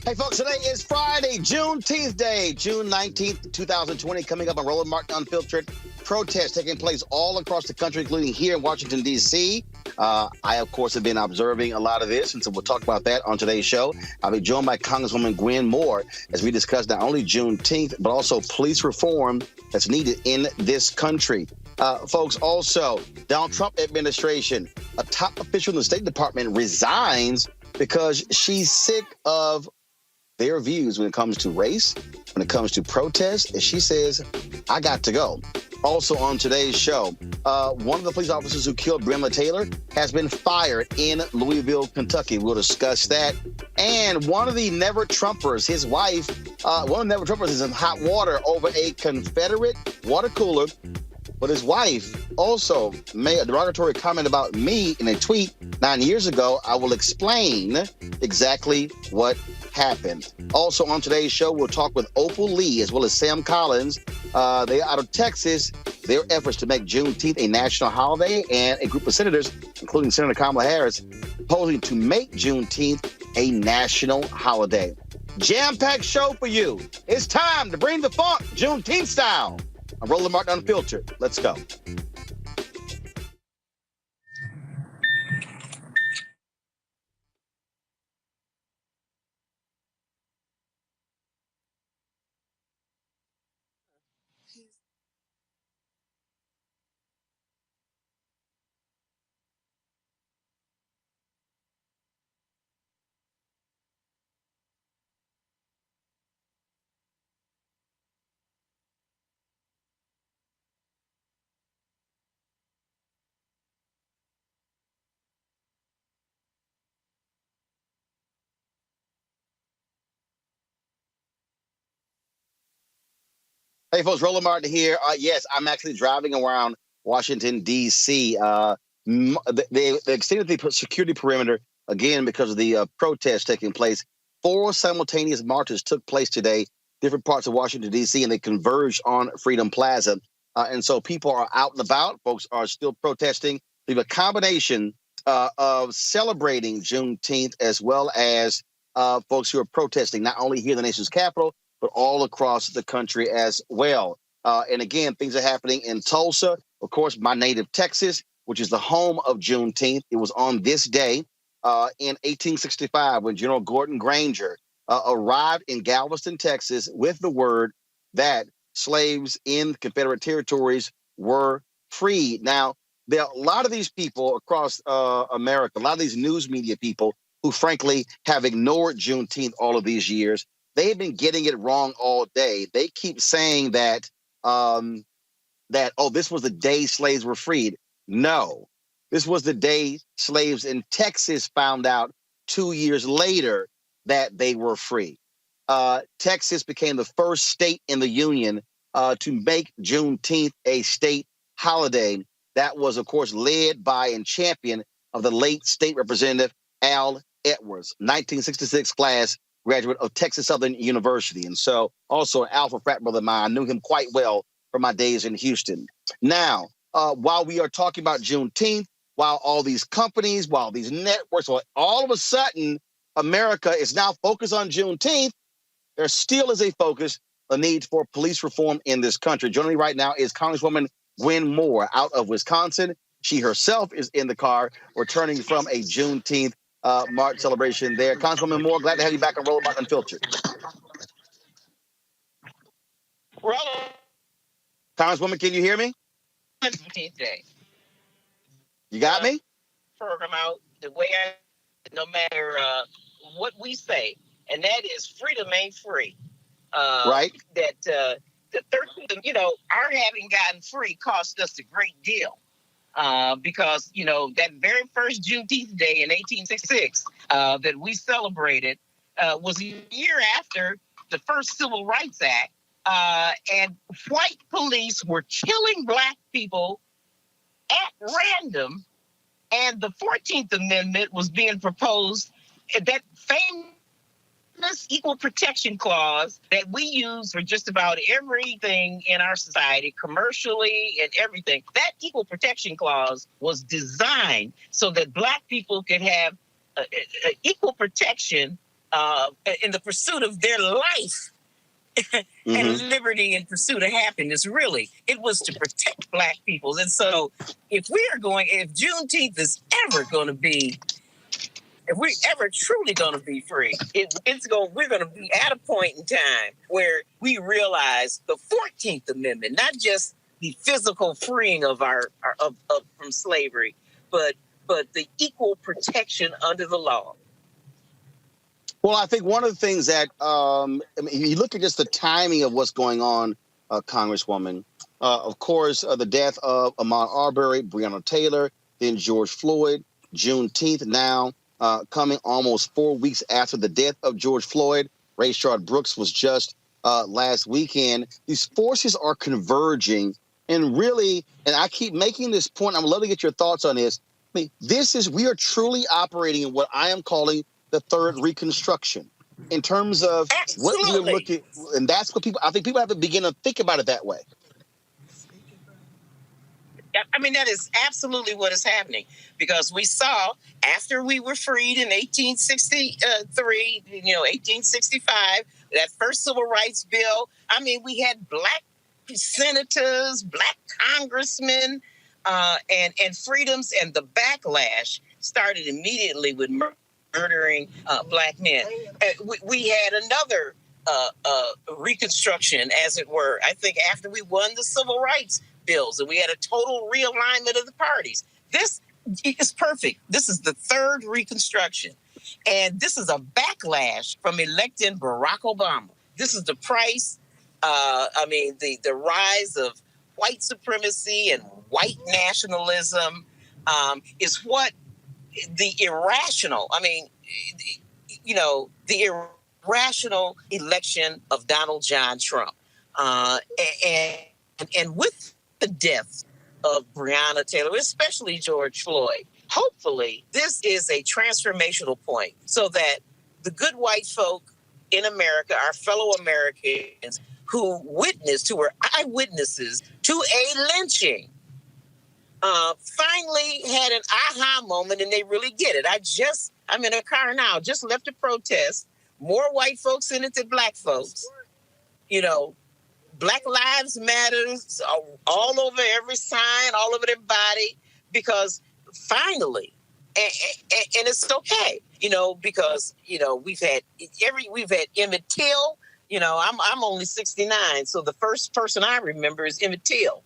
Hey, folks, today is Friday, Juneteenth Day, June 19th, 2020, coming up on Roland Martin Unfiltered. Protests taking place all across the country, including here in Washington, D.C. I, of course, have been observing a lot of this, and so we'll talk about that on today's show. I'll be joined by Congresswoman Gwen Moore as we discuss not only Juneteenth, but also police reform that's needed in this country. Folks, also, Donald Trump administration, a top official in the State Department resigns because she's sick of their views when it comes to race, when it comes to protest, and she says, I got to go. Also on today's show, one of the police officers who killed Breonna Taylor has been fired in Louisville, Kentucky. We'll discuss that. And one of the Never Trumpers, his wife, one of the Never Trumpers is in hot water over a Confederate water cooler. But his wife also made a derogatory comment about me in a tweet 9 years ago. I will explain exactly what happened. Also on today's show, we'll talk with Opal Lee as well as Sam Collins. They are out of Texas. Their efforts to make Juneteenth a national holiday, and a group of senators, including Senator Kamala Harris, proposing to make Juneteenth a national holiday. Jam-packed show for you. It's time to bring the funk, Juneteenth style. I'm Roland Martin Unfiltered. Let's go. Hey, folks, Roland Martin here. Yes, I'm actually driving around Washington, D.C. They extended the security perimeter again because of the protests taking place. 4 simultaneous marches took place today, different parts of Washington, D.C., and they converged on Freedom Plaza. And so people are out and about. Folks are still protesting. We have a combination of celebrating Juneteenth as well as folks who are protesting, not only here in the nation's capital, but all across the country as well. And again, things are happening in Tulsa, of course, my native Texas, which is the home of Juneteenth. It was on this day in 1865 when General Gordon Granger arrived in Galveston, Texas, with the word that slaves in Confederate territories were freed. Now, there are a lot of these people across America, a lot of these news media people who, frankly, have ignored Juneteenth all of these years. They've been getting it wrong all day. They keep saying that this was the day slaves were freed. No, this was the day slaves in Texas found out 2 years later that they were free. Texas became the first state in the Union to make Juneteenth a state holiday. That was, of course, led by and champion of the late state representative Al Edwards, 1966 class graduate of Texas Southern University. And so also an alpha frat brother of mine. I knew him quite well from my days in Houston. Now, while we are talking about Juneteenth, while all these companies, while these networks, all of a sudden, America is now focused on Juneteenth, there still is a need for police reform in this country. Joining me right now is Congresswoman Gwen Moore out of Wisconsin. She herself is in the car returning from a Juneteenth March celebration there. Councilwoman Moore, glad to have you back on Roland Martin Unfiltered. Roland, Congresswoman, can you hear me? Day. You got me? Program out the way no matter what we say, and that is freedom ain't free. Right. That the 13th, our having gotten free cost us a great deal. Because, that very first Juneteenth Day in 1866 that we celebrated was a year after the first Civil Rights Act, and white police were killing black people at random, and the 14th Amendment was being proposed, that famous equal protection clause that we use for just about everything in our society, commercially and everything. That equal protection clause was designed so that black people could have equal protection in the pursuit of their life and liberty and pursuit of happiness. Really, it was to protect Black people. And so, if Juneteenth is ever going to be, if we're ever truly going to be free, we're going to be at a point in time where we realize the 14th Amendment, not just the physical freeing of from slavery, but the equal protection under the law. Well, I think one of the things that you look at just the timing of what's going on, Congresswoman. Of course, the death of Ahmaud Arbery, Breonna Taylor, then George Floyd, Juneteenth now. Coming almost 4 weeks after the death of George Floyd. Rayshard Brooks was just last weekend. These forces are converging, and really, and I keep making this point, I'm love to get your thoughts on this. I mean, we are truly operating in what I am calling the third Reconstruction in terms of what we're looking, and that's what I think people have to begin to think about it that way. I mean, that is absolutely what is happening, because we saw after we were freed in 1863, 1865, that first civil rights bill. I mean, we had Black senators, Black congressmen, and freedoms, and the backlash started immediately with murdering Black men. We had another Reconstruction, as it were, I think, after we won the civil rights bills, and we had a total realignment of the parties. This is perfect. This is the third Reconstruction, and this is a backlash from electing Barack Obama. This is the price. The rise of white supremacy and white nationalism is what the irrational. The irrational election of Donald John Trump, and with the death of Breonna Taylor, especially George Floyd. Hopefully, this is a transformational point so that the good white folk in America, our fellow Americans who were eyewitnesses to a lynching, finally had an aha moment, and they really get it. I'm in a car now, just left a protest. More white folks in it than Black folks. Black Lives Matter all over every sign, all over their body, because finally, and it's okay, because we've had Emmett Till. I'm only 69, so the first person I remember is Emmett Till.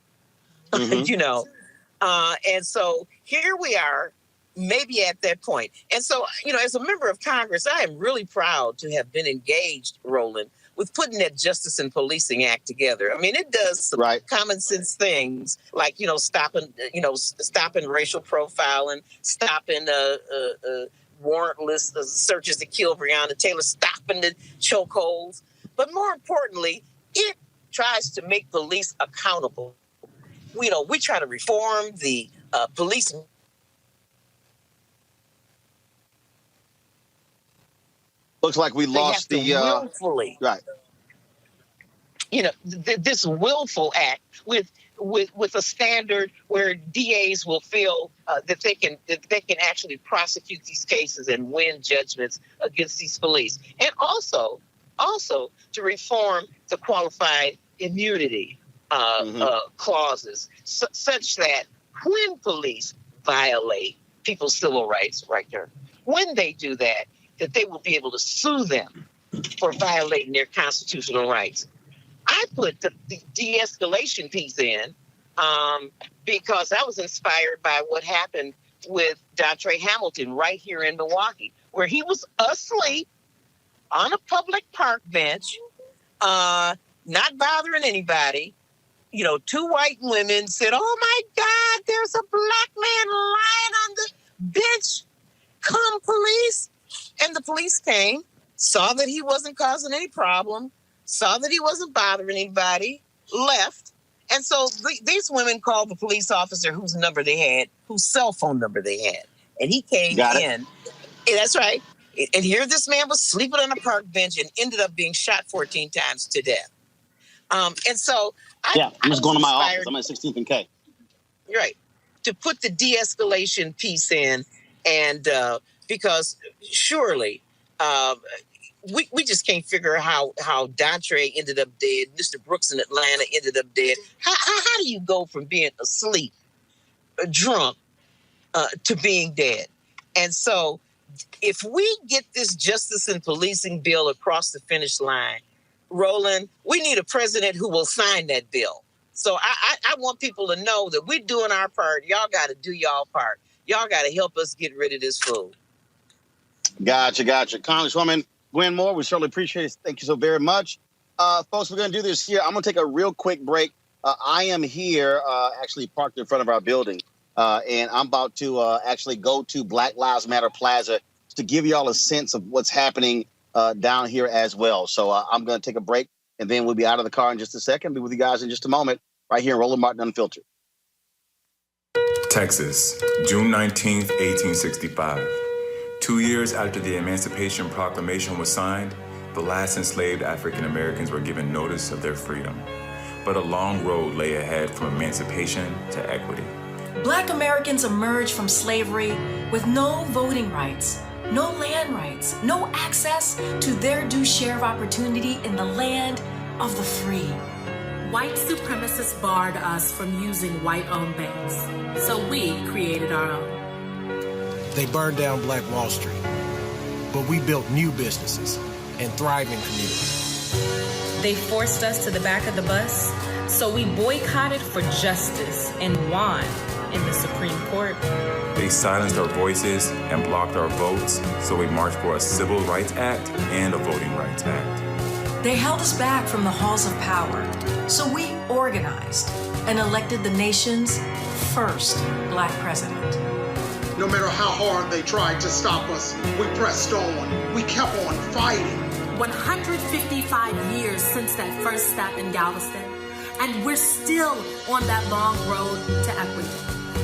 And so here we are, maybe at that point. And so, as a member of Congress, I am really proud to have been engaged, Roland, with putting that Justice and Policing Act together. I mean, it does some common sense things like, stopping racial profiling, stopping warrantless searches to kill Breonna Taylor, stopping the chokeholds. But more importantly, it tries to make police accountable. We try to reform the police. Looks like we lost the willfully. Right. This willful act with a standard where DAs will feel that they can actually prosecute these cases and win judgments against these police, and also to reform the qualified immunity clauses, such that when police violate people's civil rights, when they do that they will be able to sue them for violating their constitutional rights. I put the de-escalation piece in because I was inspired by what happened with Dontre Hamilton right here in Milwaukee, where he was asleep on a public park bench, not bothering anybody. Two white women said, "Oh my God, there's a Black man lying on the bench. Come, police." And the police came, saw that he wasn't causing any problem, saw that he wasn't bothering anybody, left. And so these women called the police officer whose cell phone number they had. And he came in. That's right. And here this man was sleeping on a park bench and ended up being shot 14 times to death. And so I was going to my office. I'm at 16th and K. Right. To put the de-escalation piece in, and because surely, we just can't figure out how Dontre ended up dead. Mr. Brooks in Atlanta ended up dead. How do you go from being asleep, drunk, to being dead? And so if we get this justice and policing bill across the finish line, Roland, we need a president who will sign that bill. So I want people to know that we're doing our part. Y'all got to do y'all part. Y'all got to help us get rid of this fool. Gotcha. Congresswoman Gwen Moore, we certainly appreciate it. Thank you so very much. Folks, we're going to do this here. I'm going to take a real quick break. I am here actually parked in front of our building, and I'm about to actually go to Black Lives Matter Plaza to give you all a sense of what's happening down here as well. So I'm going to take a break, and then we'll be out of the car in just a second. Be with you guys in just a moment right here in Roland Martin Unfiltered. Texas, June 19th, 1865. 2 years after the Emancipation Proclamation was signed, the last enslaved African Americans were given notice of their freedom. But a long road lay ahead from emancipation to equity. Black Americans emerged from slavery with no voting rights, no land rights, no access to their due share of opportunity in the land of the free. White supremacists barred us from using white-owned banks, so we created our own. They burned down Black Wall Street, but we built new businesses and thriving communities. They forced us to the back of the bus, so we boycotted for justice and won in the Supreme Court. They silenced our voices and blocked our votes, so we marched for a Civil Rights Act and a Voting Rights Act. They held us back from the halls of power, so we organized and elected the nation's first Black president. No matter how hard they tried to stop us, we pressed on. We kept on fighting. 155 years since that first step in Galveston, and we're still on that long road to equity.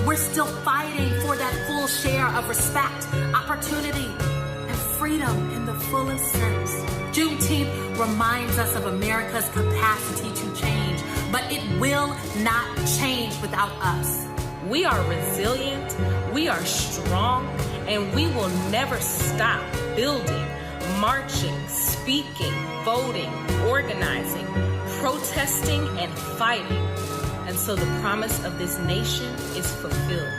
We're still fighting for that full share of respect, opportunity, and freedom in the fullest sense. Juneteenth reminds us of America's capacity to change, but it will not change without us. We are resilient, we are strong, and we will never stop building, marching, speaking, voting, organizing, protesting, and fighting until the promise of this nation is fulfilled.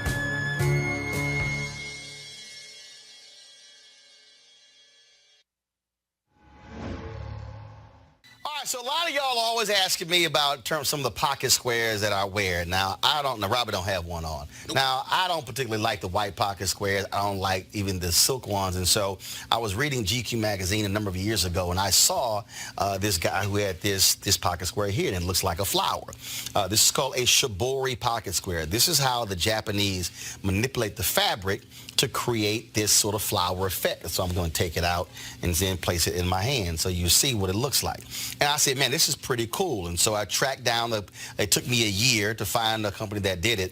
So a lot of y'all always asking me about some of the pocket squares that I wear. Now, Robert don't have one on. Now, I don't particularly like the white pocket squares. I don't like even the silk ones. And so I was reading GQ magazine a number of years ago, and I saw this guy who had this pocket square here, and it looks like a flower. This is called a shibori pocket square. This is how the Japanese manipulate the fabric to create this sort of flower effect. So I'm going to take it out and then place it in my hand so you see what it looks like. And I said, man, this is pretty cool. And so I tracked down, it took me a year to find a company that did it.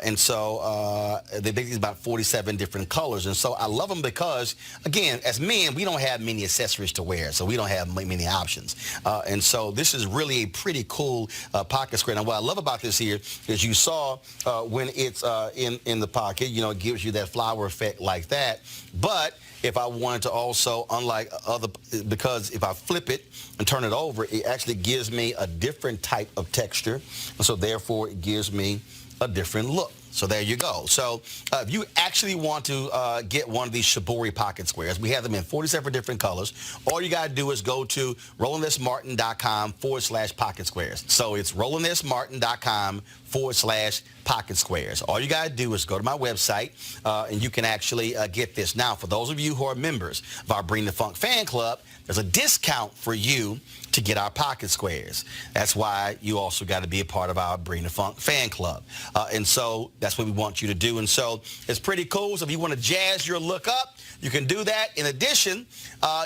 And so they make these about 47 different colors. And so I love them because, again, as men, we don't have many accessories to wear, so we don't have many options. And so this is really a pretty cool pocket square. Now, what I love about this here is you saw when it's in the pocket, you know, it gives you that flower effect like that. But if I wanted to also, unlike other, because if I flip it and turn it over, it actually gives me a different type of texture. And so therefore it gives me a different look. So there you go. So if you actually want to get one of these shibori pocket squares, we have them in 47 different colors. All you got to do is go to RolandSMartin.com/pocket squares. So it's RolandSMartin.com/pocket squares. All you got to do is go to my website, and you can actually get this. Now, for those of you who are members of our Bring the Funk fan club, there's a discount for you to get our pocket squares. That's why you also got to be a part of our Bring the Funk fan club. And so that's what we want you to do. And so it's pretty cool. So if you want to jazz your look up, you can do that. In addition,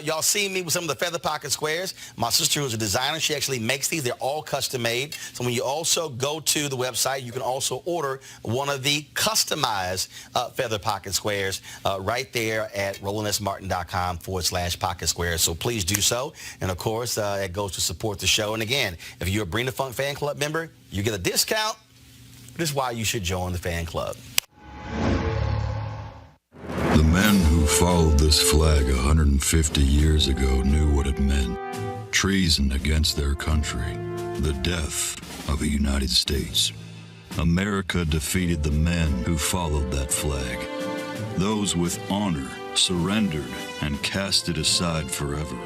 y'all see me with some of the feather pocket squares. My sister, who's a designer, she actually makes these. They're all custom made. So when you also go to the website, you can also order one of the customized feather pocket squares right there at RolandSMartin.com/pocket squares. So please do so. And of course, it goes to support the show. And again, if you're a Bring the Funk fan club member, you get a discount. This is why you should join the fan club. The men who followed this flag 150 years ago knew what it meant. Treason against their country. The death of the United States. America defeated the men who followed that flag. Those with honor surrendered and cast it aside forever.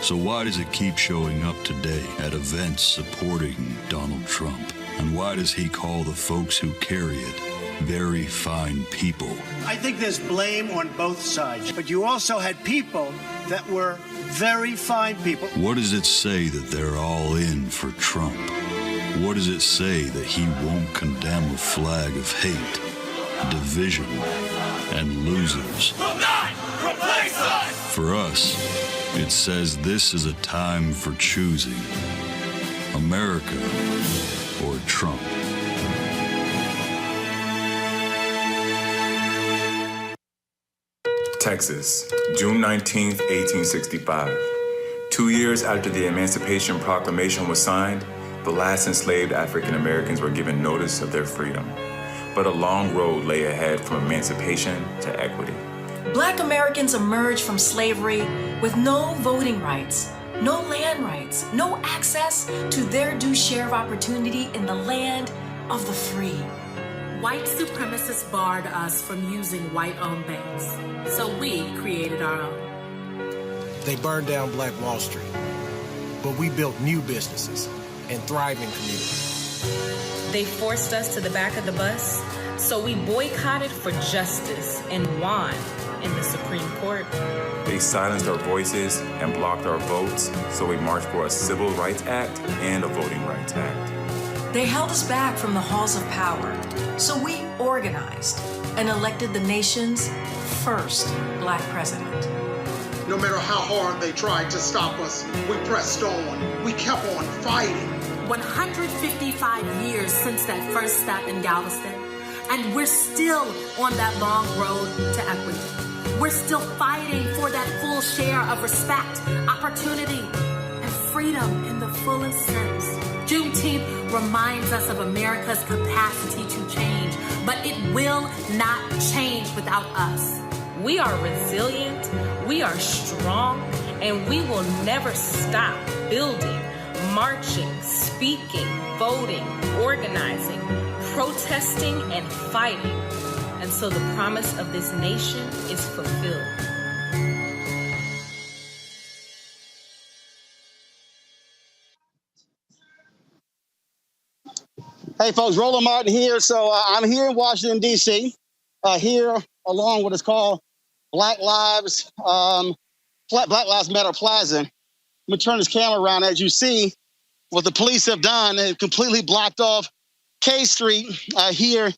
So why does it keep showing up today at events supporting Donald Trump? And why does he call the folks who carry it very fine people? I think there's blame on both sides, but you also had people that were very fine people. What does it say that they're all in for Trump? What does it say that he won't condemn a flag of hate, division, and losers? Will not replace us! For us, it says this is a time for choosing America or Trump. Texas, June 19th, 1865. 2 years after the Emancipation Proclamation was signed, the last enslaved African Americans were given notice of their freedom. But a long road lay ahead from emancipation to equity. Black Americans emerged from slavery with no voting rights, no land rights, no access to their due share of opportunity in the land of the free. White supremacists barred us from using white-owned banks, so we created our own. They burned down Black Wall Street, but we built new businesses and thriving communities. They forced us to the back of the bus, so we boycotted for justice and won in the Supreme Court. They silenced our voices and blocked our votes, so we marched for a Civil Rights Act and a Voting Rights Act. They held us back from the halls of power, so we organized and elected the nation's first Black president. No matter how hard they tried to stop us, we pressed on. We kept on fighting. 155 years since that first step in Galveston, and we're still on that long road to equity. We're still fighting for that full share of respect, opportunity, and freedom in the fullest sense. Juneteenth reminds us of America's capacity to change, but it will not change without us. We are resilient, we are strong, and we will never stop building, marching, speaking, voting, organizing, protesting, and fighting until the promise of this nation is fulfilled. Hey, folks, Roland Martin here. So I'm here in Washington, D.C., here along what is called Black Lives Matter Plaza. Let me turn this camera around. As you see, what the police have done, they've completely blocked off K Street here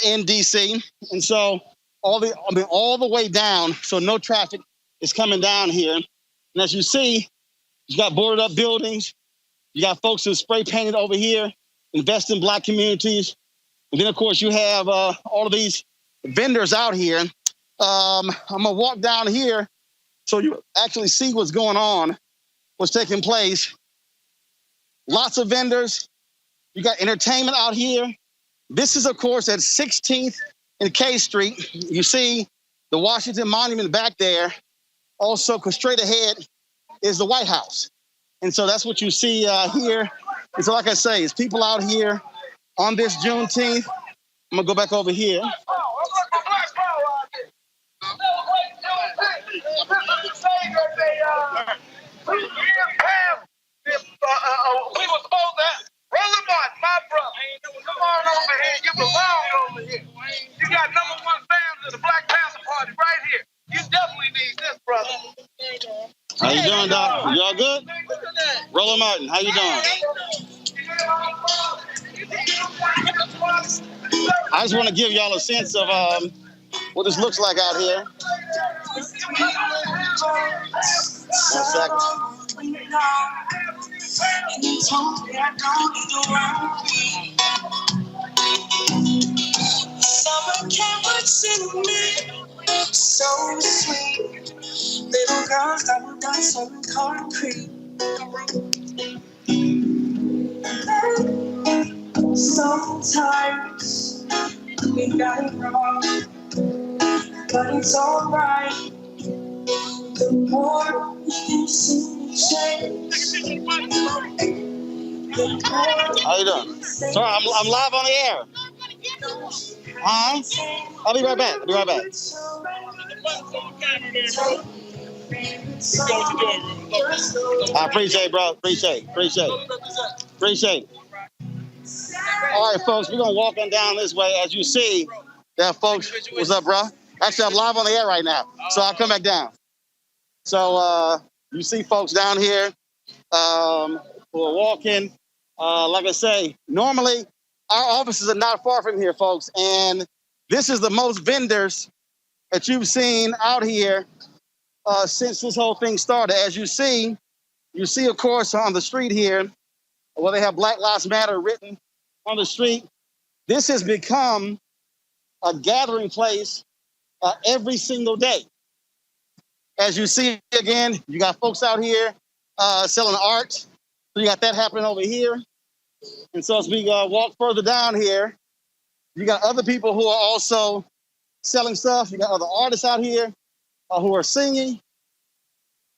in D.C. And so all the way down, so no traffic is coming down here. And as you see, you got boarded up buildings. You got folks who spray painted over here, invest in Black communities. And then, of course, you have all of these vendors out here. I'm going to walk down here so you actually see what's going on, what's taking place. Lots of vendors. You got entertainment out here. This is, of course, at 16th and K Street. You see the Washington Monument back there. Also, straight ahead is the White House. And so that's what you see here. And so, like I say, it's people out here on this Juneteenth. I'm going to go back over here. We were supposed to have Roland Martin, my brother. Come on over here. You belong over here. You got #1 fans of the Black Panther Party right here. You definitely need this, brother. How you doing, Doc? You all good? Roland Martin, how you doing? I just want to give y'all a sense of what this looks like out here. 1 second. Summer came with cinnamon, so sweet. Little girls that were dancing in concrete. Sometimes we got it wrong. but it's alright. The more you see me change, how you doing? Sorry, I'm live on the air. I'll be right back. I appreciate it, bro. Appreciate it. All right, folks, we're going to walk on down this way. As you see, there, folks, what's up, bro? Actually, I'm live on the air right now, so I'll come back down. So you see folks down here who are walking. Like I say, normally our offices are not far from here, folks, and this is the most vendors that you've seen out here since this whole thing started. As you see, of course, on the street here, where they have Black Lives Matter written on the street. This has become a gathering place every single day. As you see, again, you got folks out here selling art. So you got that happening over here. And so as we walk further down here, you got other people who are also selling stuff. You got other artists out here who are singing.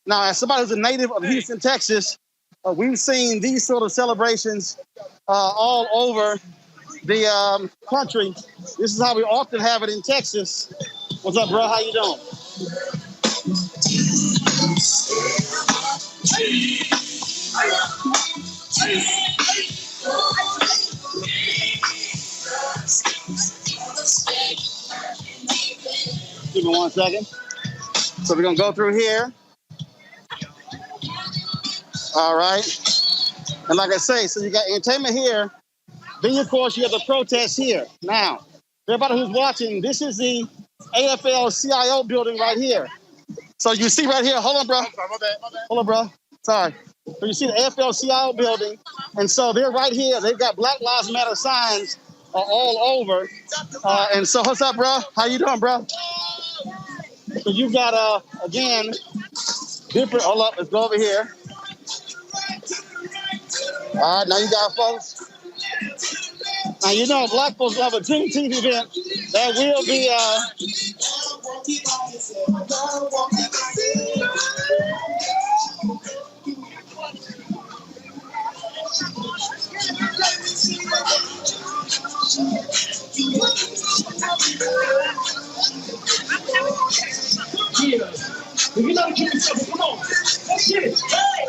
Now, as somebody who's a native of Houston, Texas, we've seen these sort of celebrations all over the country. This is how we often have it in Texas. What's up, bro? How you doing? Give me 1 second. So we're gonna go through here. All right. And like I say, so you got entertainment here. Then, of course, you have the protest here. Now, everybody who's watching, this is the AFL-CIO building right here. So you see right here, hold on, bro. Hold on, bro. Sorry. So you see the AFL-CIO building, and so they're right here. They've got Black Lives Matter signs all over. And so what's up, bro? How you doing, bro? So you've got, again, different, hold up, let's go over here. All right, now you got folks. Now, you know, black folks have a Juneteenth event that will be,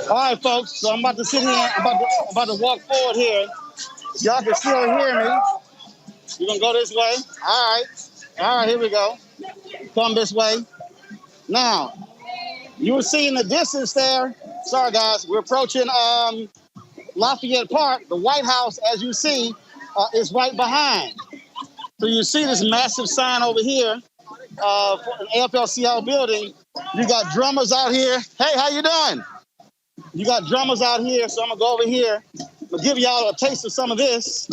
all right, folks, so I'm about to sit here, I'm about to walk forward here. Y'all can still hear me. We're gonna go this way. All right, here we go. Come this way. Now, you will see in the distance there, sorry guys, we're approaching Lafayette Park. The White House, as you see, is right behind. So you see this massive sign over here for an AFL-CIO building. You got drummers out here. Hey, how you doing? You got drummers out here, so I'm gonna go over here. I'm gonna give y'all a taste of some of this.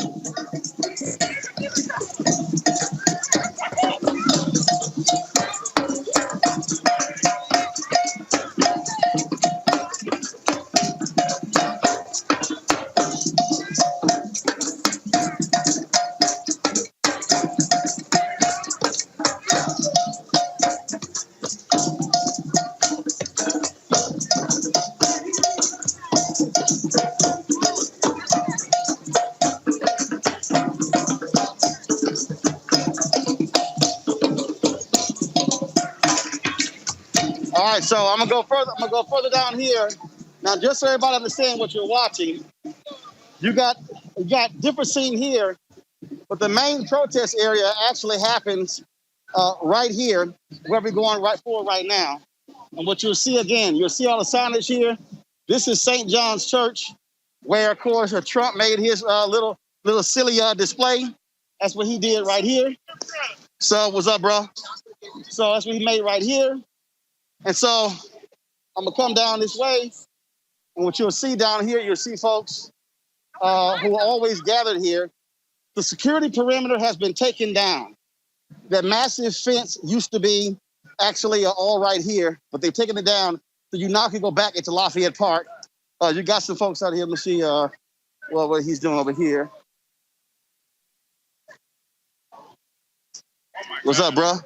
All right, so I'm gonna go further down here. Now, just so everybody understands what you're watching, you got different scene here, but the main protest area actually happens right here, where we're going right forward right now. And what you'll see again, you'll see all the signage here. This is St. John's Church, where of course Trump made his little silly display. That's what he did right here. So what's up, bro? So that's what he made right here. And so I'm gonna come down this way, and what you'll see down here, you'll see folks who are always gathered here. The security perimeter has been taken down. That massive fence used to be actually all right here, but they've taken it down, so you now can go back into Lafayette Park. You got some folks out here. Let me see what he's doing over here. What's up, bro?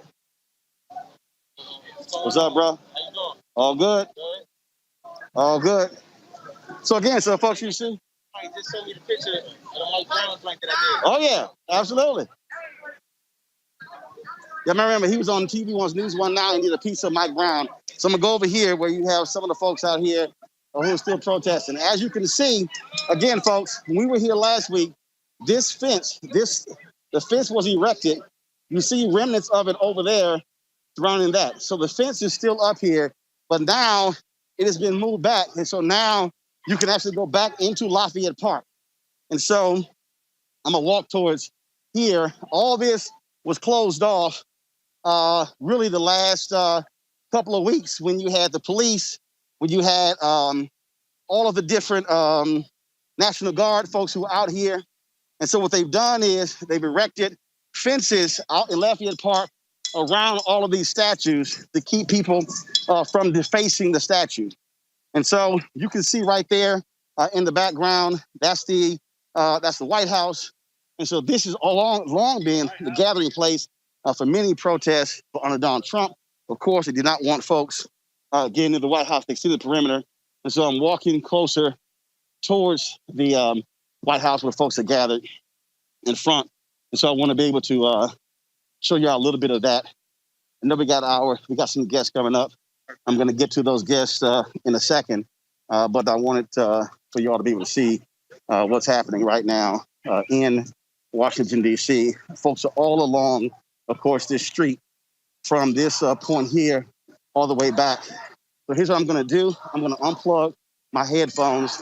What's up, bro? How you doing? All good. All good. So again, so folks, you see? Mike just sent me the picture of the Mike Brown blanket I did. Oh yeah, absolutely. Yeah, I remember he was on TV once, News One Now, and did a piece of Mike Brown. So I'm gonna go over here where you have some of the folks out here who are still protesting. As you can see, again, folks, when we were here last week, the fence was erected. You see remnants of it over there surrounding that. So the fence is still up here, but now it has been moved back. And so now you can actually go back into Lafayette Park. And so I'm gonna walk towards here. All this was closed off really the last couple of weeks when you had the police, when you had all of the different National Guard folks who are out here. And so what they've done is they've erected fences out in Lafayette Park around all of these statues to keep people from defacing the statue. And so you can see right there in the background, that's the White House. And so this has long been the gathering place for many protests under Donald Trump. Of course, they did not want folks getting into the White House. They see the perimeter. And so I'm walking closer towards the White House where folks are gathered in front. And so I want to be able to show you all a little bit of that. And then we got some guests coming up. I'm going to get to those guests in a second. But I wanted for you all to be able to see what's happening right now in Washington, D.C. Folks are all along, of course, this street from this point here all the way back. So here's what I'm going to do. I'm going to unplug my headphones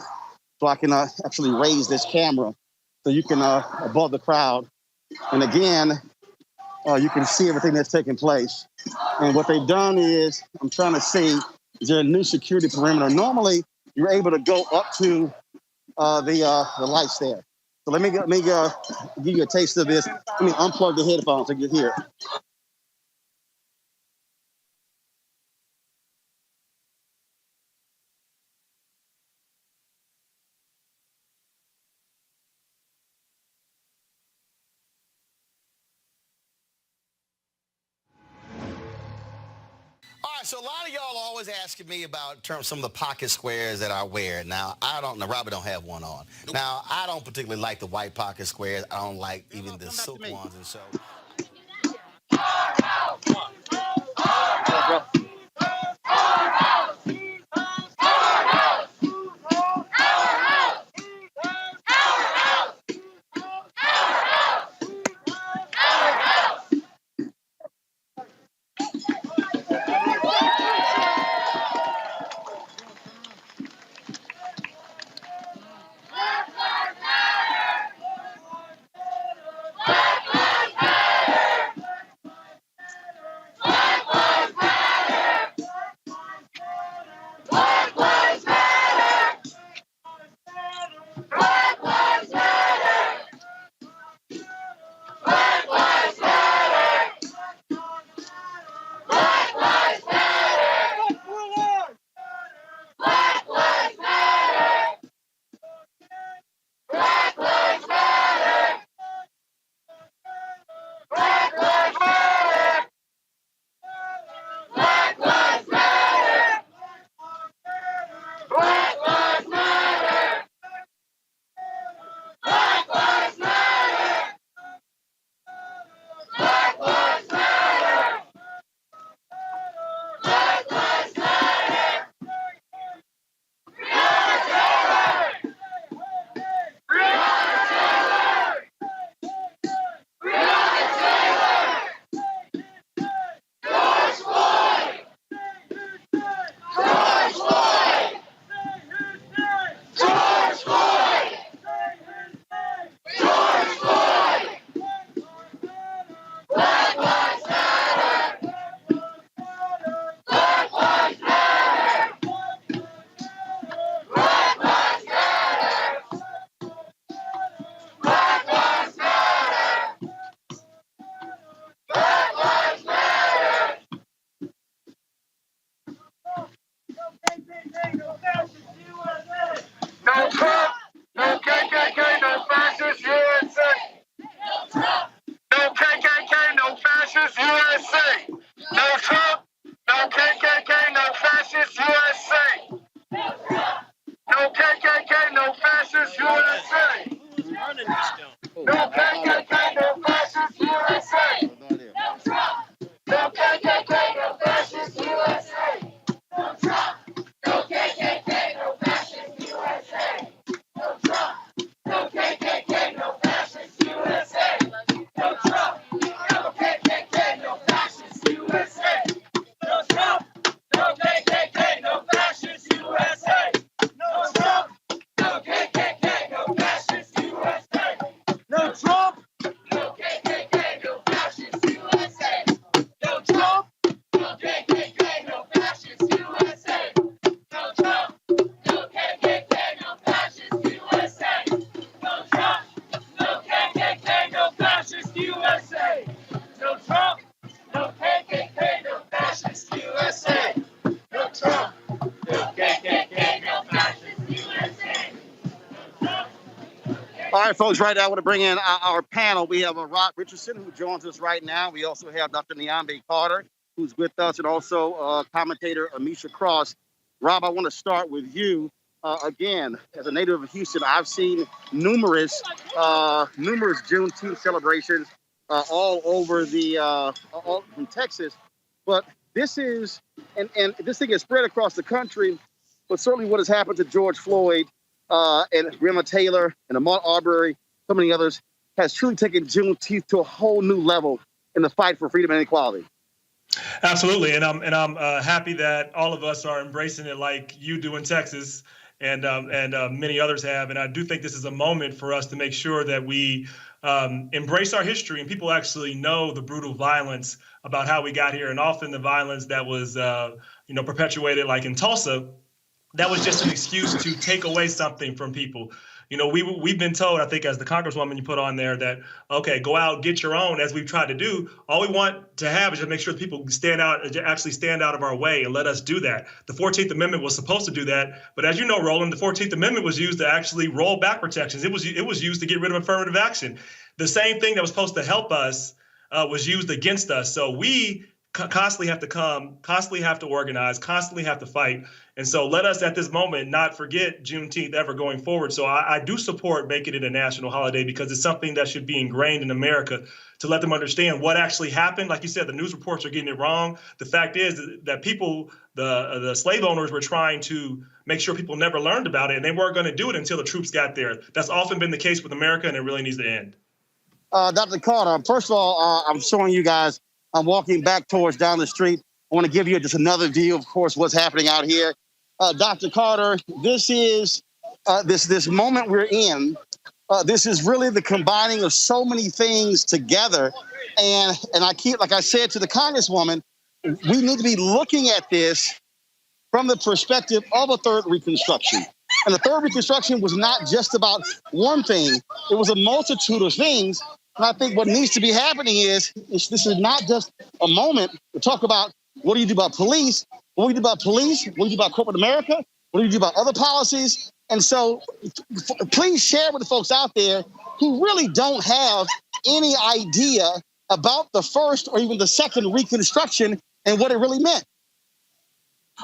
so I can actually raise this camera so you can above the crowd. And again, you can see everything that's taking place. And what they've done is, I'm trying to see, is there a new security perimeter? Normally, you're able to go up to the lights there. So let me give you a taste of this. Let me unplug the headphones so you can hear it. All right, so a lot of y'all always asking me about some of the pocket squares that I wear. Now, Robert don't have one on. Now, I don't particularly like the white pocket squares. I don't like even the silk ones, and so. USA. No KKK, no fascist USA. No KKK, no fascist USA. No Trump. No KKK, no fascist USA. No Trump. No KKK, no fascist USA. No Trump. No KKK, no fascist USA. No Trump. No KKK, no fascist USA. No Trump. No KKK, no fascist USA. No Trump. No KKK, no fascist USA. No Trump. No KKK, no fascist USA. No Trump. No KKK, no fascist USA. No Trump. No KKK, no fascist USA. No Trump. No KKK, no fascist USA. No Trump. No KKK, no fascist USA. No Trump. No KKK, no fascist USA. All right, folks, right now I want to bring in our panel. We have Rob Richardson, who joins us right now. We also have Dr. Niambe Carter, who's with us, and also commentator Amisha Cross. Rob, I want to start with you. Again, as a native of Houston, I've seen numerous Juneteenth celebrations all over all from Texas. But this is, and this thing is spread across the country, but certainly what has happened to George Floyd and Breonna Taylor and Ahmaud Arbery, so many others, has truly taken Juneteenth to a whole new level in the fight for freedom and equality. Absolutely, and I'm happy that all of us are embracing it like you do in Texas, and many others have. And I do think this is a moment for us to make sure that we embrace our history and people actually know the brutal violence about how we got here, and often the violence that was perpetuated, like in Tulsa. That was just an excuse to take away something from people. We've been told, I think, as the Congresswoman you put on there, that, okay, go out, get your own, as we've tried to do. All we want to have is to make sure that people stand out of our way and let us do that. The 14th Amendment was supposed to do that. But as you know, Roland, the 14th Amendment was used to actually roll back protections. It was used to get rid of affirmative action. The same thing that was supposed to help us was used against us. So we constantly have to come, constantly have to organize, constantly have to fight. And so let us at this moment not forget Juneteenth ever going forward. So I do support making it a national holiday because it's something that should be ingrained in America to let them understand what actually happened. Like you said, the news reports are getting it wrong. The fact is that people, the slave owners, were trying to make sure people never learned about it, and they weren't going to do it until the troops got there. That's often been the case with America, and it really needs to end. Dr. Carter, first of all, I'm showing you guys, I'm walking back towards down the street. I want to give you just another view, of course, what's happening out here. Dr. Carter, this is this moment we're in. This is really the combining of so many things together. And I keep, like I said to the Congresswoman, we need to be looking at this from the perspective of a third Reconstruction. And the third Reconstruction was not just about one thing. It was a multitude of things. And I think what needs to be happening is this is not just a moment to talk about what do you do about police, what do you do about police, what do you do about corporate America, what do you do about other policies. And so please share with the folks out there who really don't have any idea about the first or even the second Reconstruction and what it really meant.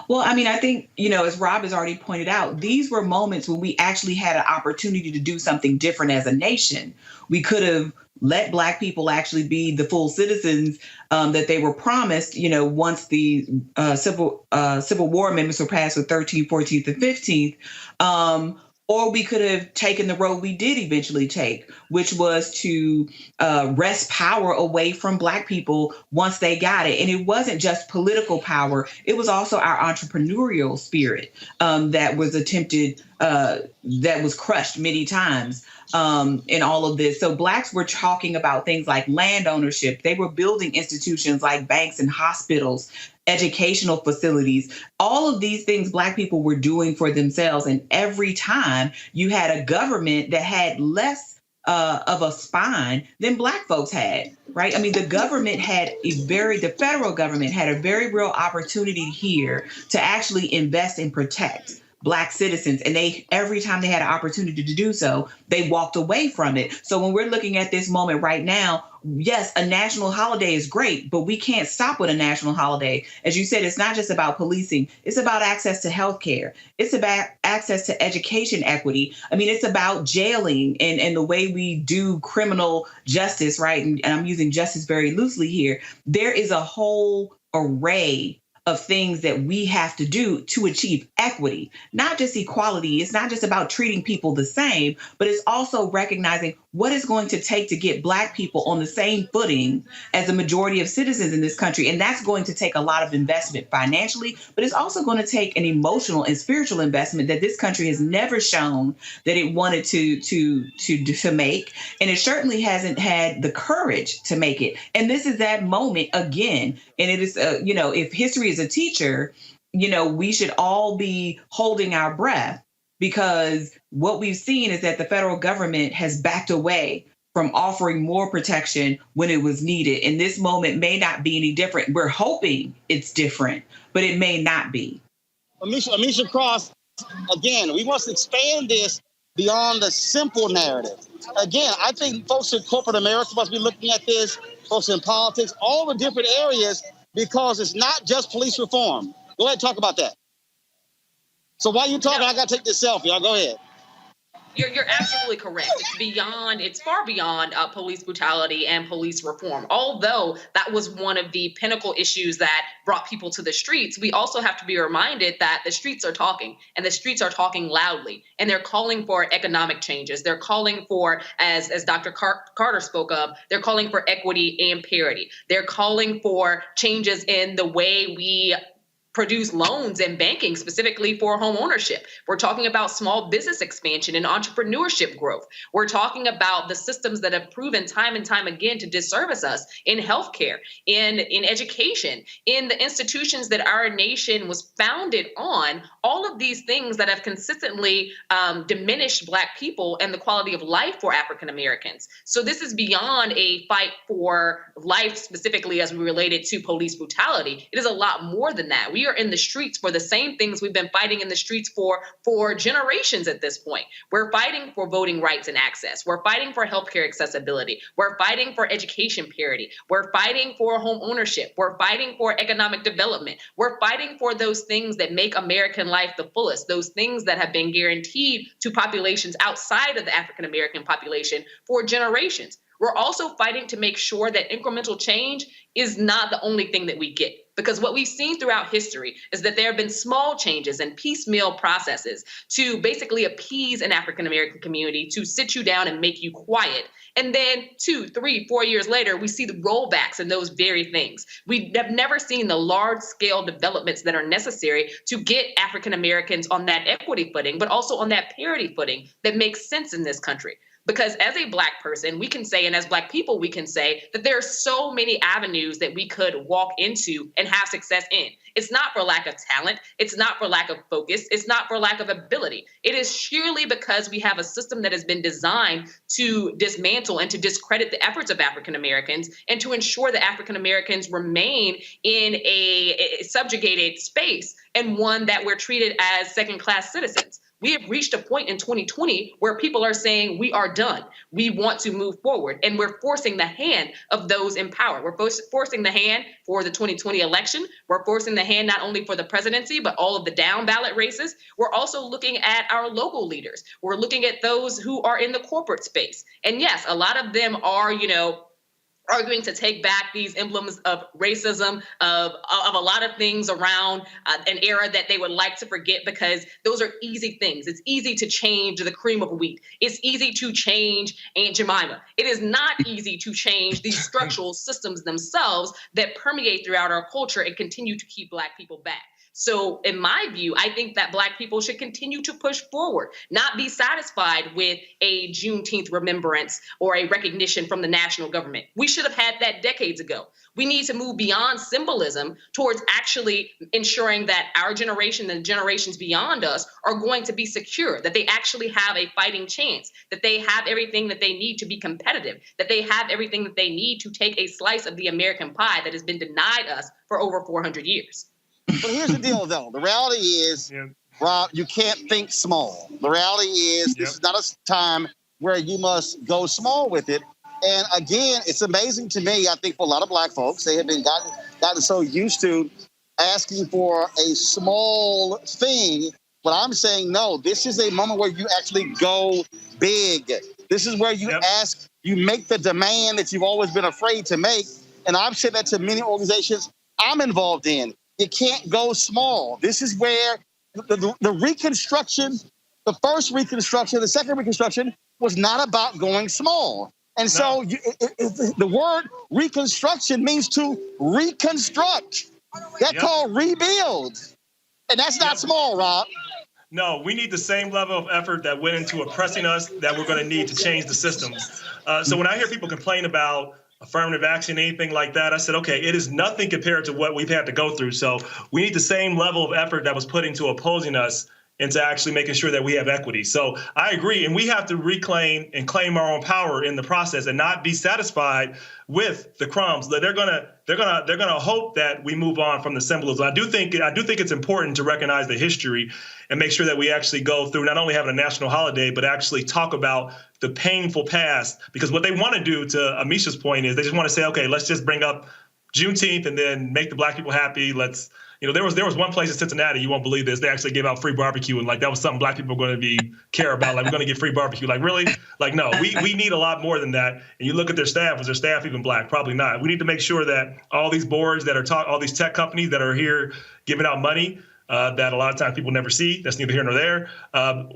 Well, I mean, I think, as Rob has already pointed out, these were moments when we actually had an opportunity to do something different as a nation. We could have let Black people actually be the full citizens that they were promised, once the Civil War amendments were passed with 13th, 14th, and 15th. Or we could have taken the road we did eventually take, which was to wrest power away from Black people once they got it. And it wasn't just political power. It was also our entrepreneurial spirit that was attempted, that was crushed many times in all of this. So Blacks were talking about things like land ownership. They were building institutions like banks and hospitals, educational facilities, all of these things Black people were doing for themselves. And every time you had a government that had less of a spine than Black folks had, right? I mean, the federal government had a very real opportunity here to actually invest and protect Black citizens, and every time they had an opportunity to do so, they walked away from it. So when we're looking at this moment right now, yes, a national holiday is great, but we can't stop with a national holiday. As you said, it's not just about policing. It's about access to healthcare. It's about access to education equity. I mean, it's about jailing and the way we do criminal justice, right? And I'm using justice very loosely here. There is a whole array of things that we have to do to achieve equity, not just equality. It's not just about treating people the same, but it's also recognizing what it's going to take to get Black people on the same footing as the majority of citizens in this country. And that's going to take a lot of investment financially, but it's also going to take an emotional and spiritual investment that this country has never shown that it wanted to make. And it certainly hasn't had the courage to make it. And this is that moment again. And it is, if history is a teacher, we should all be holding our breath, because what we've seen is that the federal government has backed away from offering more protection when it was needed. And this moment may not be any different. We're hoping it's different, but it may not be. Amisha Cross, again, we must expand this beyond the simple narrative. Again, I think folks in corporate America must be looking at this, folks in politics, all the different areas, because it's not just police reform. Go ahead and talk about that. So while you're talking, I got to take this selfie. Y'all go ahead. You're absolutely correct. It's far beyond police brutality and police reform. Although that was one of the pinnacle issues that brought people to the streets, we also have to be reminded that the streets are talking, and the streets are talking loudly, and they're calling for economic changes. They're calling for, as Dr. Carter spoke of, they're calling for equity and parity. They're calling for changes in the way we produce loans and banking, specifically for home ownership. We're talking about small business expansion and entrepreneurship growth. We're talking about the systems that have proven time and time again to disservice us in healthcare, in education, in the institutions that our nation was founded on. All of these things that have consistently diminished Black people and the quality of life for African Americans. So this is beyond a fight for life, specifically as we relate it to police brutality. It is a lot more than that. We are in the streets for the same things we've been fighting in the streets for generations at this point. We're fighting for voting rights and access. We're fighting for healthcare accessibility. We're fighting for education parity. We're fighting for home ownership. We're fighting for economic development. We're fighting for those things that make American life the fullest, those things that have been guaranteed to populations outside of the African American population for generations. We're also fighting to make sure that incremental change is not the only thing that we get. Because what we've seen throughout history is that there have been small changes and piecemeal processes to basically appease an African American community, to sit you down and make you quiet. And then 2, 3, 4 years later, we see the rollbacks in those very things. We have never seen the large scale developments that are necessary to get African Americans on that equity footing, but also on that parity footing that makes sense in this country. Because as a Black person, we can say, and as Black people, we can say that there are so many avenues that we could walk into and have success in. It's not for lack of talent. It's not for lack of focus. It's not for lack of ability. It is sheerly because we have a system that has been designed to dismantle and to discredit the efforts of African Americans and to ensure that African Americans remain in a subjugated space, and one that we're treated as second-class citizens. We have reached a point in 2020 where people are saying we are done. We want to move forward. And we're forcing the hand of those in power. We're forcing the hand for the 2020 election. We're forcing the hand not only for the presidency, but all of the down ballot races. We're also looking at our local leaders. We're looking at those who are in the corporate space. And yes, a lot of them are, arguing to take back these emblems of racism, of a lot of things around an era that they would like to forget, because those are easy things. It's easy to change the cream of wheat. It's easy to change Aunt Jemima. It is not easy to change these structural systems themselves that permeate throughout our culture and continue to keep Black people back. So in my view, I think that Black people should continue to push forward, not be satisfied with a Juneteenth remembrance or a recognition from the national government. We should have had that decades ago. We need to move beyond symbolism towards actually ensuring that our generation and generations beyond us are going to be secure, that they actually have a fighting chance, that they have everything that they need to be competitive, that they have everything that they need to take a slice of the American pie that has been denied us for over 400 years. But here's the deal, though. The reality is Rob, you can't think small. The reality is this is not a time where you must go small with it. And again, it's amazing to me, I think for a lot of black folks, they have been gotten so used to asking for a small thing. But I'm saying, no, this is a moment where you actually go big. This is where you ask, you make the demand that you've always been afraid to make. And I've said that to many organizations I'm involved in. You can't go small. This is where the Reconstruction, the first Reconstruction, the second Reconstruction was not about going small. And so the word Reconstruction means to reconstruct. That's called rebuild. And that's not small, Rob. No, we need the same level of effort that went into oppressing us that we're going to need to change the systems. So when I hear people complain about affirmative action, anything like that, I said, okay, it is nothing compared to what we've had to go through. So we need the same level of effort that was put into opposing us into actually making sure that we have equity. So I agree, and we have to reclaim and claim our own power in the process and not be satisfied with the crumbs. They're gonna hope that we move on from the symbolism. I do think it's important to recognize the history and make sure that we actually go through not only having a national holiday, but actually talk about the painful past. Because what they want to do, to Amisha's point, is they just want to say, okay, let's just bring up Juneteenth and then make the black people happy. Let's, there was one place in Cincinnati, you won't believe this, they actually gave out free barbecue, and like that was something black people are going to care about. Like, we're going to get free barbecue. Like, really? Like, no, we need a lot more than that. And you look at their staff, was their staff even black? Probably not. We need to make sure that all these boards that are all these tech companies that are here giving out money, that a lot of times people never see. That's neither here nor there.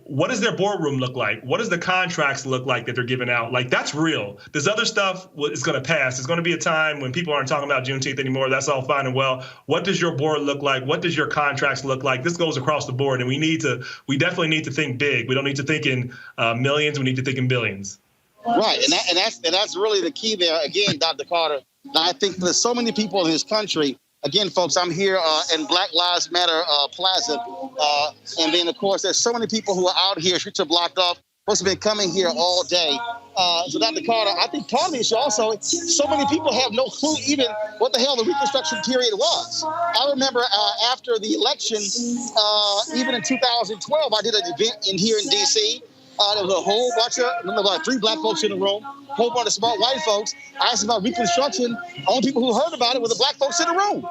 What does their boardroom look like? What does the contracts look like that they're giving out? Like, that's real. This other stuff is going to pass. There's going to be a time when people aren't talking about Juneteenth anymore. That's all fine and well. What does your board look like? What does your contracts look like? This goes across the board, and we definitely need to think big. We don't need to think in millions. We need to think in billions. Right, and that's really the key there. Again, Dr. Carter, I think there's so many people in this country. Again, folks, I'm here in Black Lives Matter Plaza. And then, of course, there's so many people who are out here. Streets are blocked off. Folks have been coming here all day. So, Dr. Carter, I think part of the issue also, so many people have no clue even what the hell the Reconstruction period was. I remember after the election, even in 2012, I did an event here in D.C. There was a whole bunch of, like 3 black folks in the room, a whole bunch of smart white folks. I asked about Reconstruction. Only people who heard about it were the black folks in the room.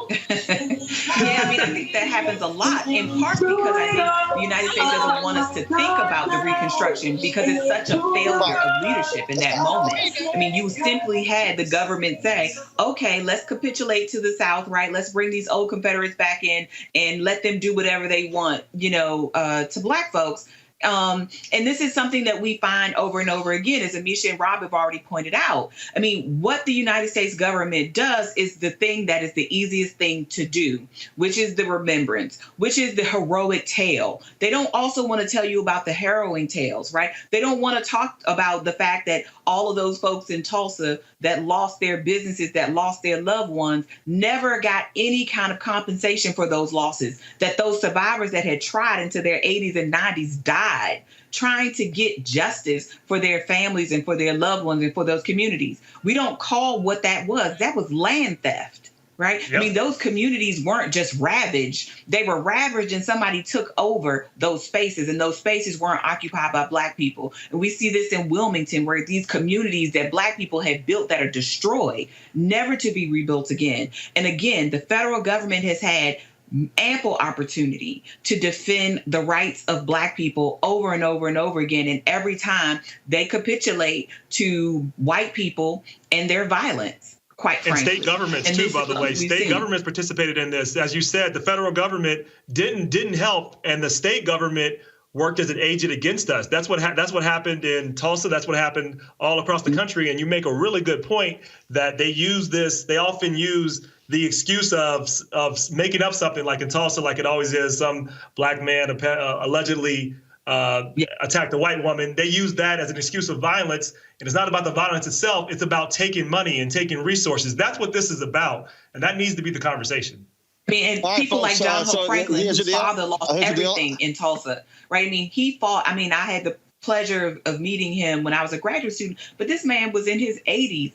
Yeah, I mean, I think that happens a lot, in part because I think the United States doesn't want us to think about the Reconstruction because it's such a failure of leadership in that moment. I mean, you simply had the government say, okay, let's capitulate to the South, right? Let's bring these old Confederates back in and let them do whatever they want, to black folks. And this is something that we find over and over again, as Amisha and Rob have already pointed out. I mean, what the United States government does is the thing that is the easiest thing to do, which is the remembrance, which is the heroic tale. They don't also want to tell you about the harrowing tales, right? They don't want to talk about the fact that all of those folks in Tulsa that lost their businesses, that lost their loved ones, never got any kind of compensation for those losses, that those survivors that had tried into their 80s and 90s died trying to get justice for their families and for their loved ones and for those communities. We don't call what that was. That was land theft, right? Yep. I mean, those communities weren't just ravaged. They were ravaged and somebody took over those spaces, and those spaces weren't occupied by black people. And we see this in Wilmington, where these communities that black people had built that are destroyed, never to be rebuilt again. And again, the federal government has had ample opportunity to defend the rights of black people over and over and over again. And every time they capitulate to white people and their violence, quite frankly. And state governments too, by the way. State governments participated in this. As you said, the federal government didn't help, and the state government worked as an agent against us. That's what happened in Tulsa. That's what happened all across the country. And you make a really good point that they often use the excuse of making up something, like in Tulsa, like it always is, some black man allegedly attacked a white woman. They use that as an excuse of violence. And it's not about the violence itself. It's about taking money and taking resources. That's what this is about. And that needs to be the conversation. I mean, and people like John Hope Franklin, whose father lost everything in Tulsa, right? I mean, he fought. I mean, I had the pleasure of meeting him when I was a graduate student, but this man was in his 80s,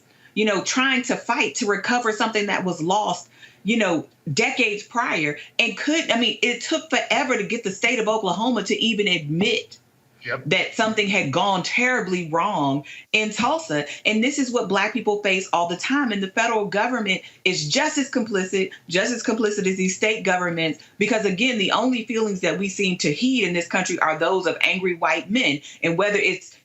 trying to fight to recover something that was lost decades prior, and it took forever to get the state of Oklahoma to even admit that something had gone terribly wrong in Tulsa. And this is what Black people face all the time. And the federal government is just as complicit as these state governments, because, again, the only feelings that we seem to heed in this country are those of angry white men. And whether it's,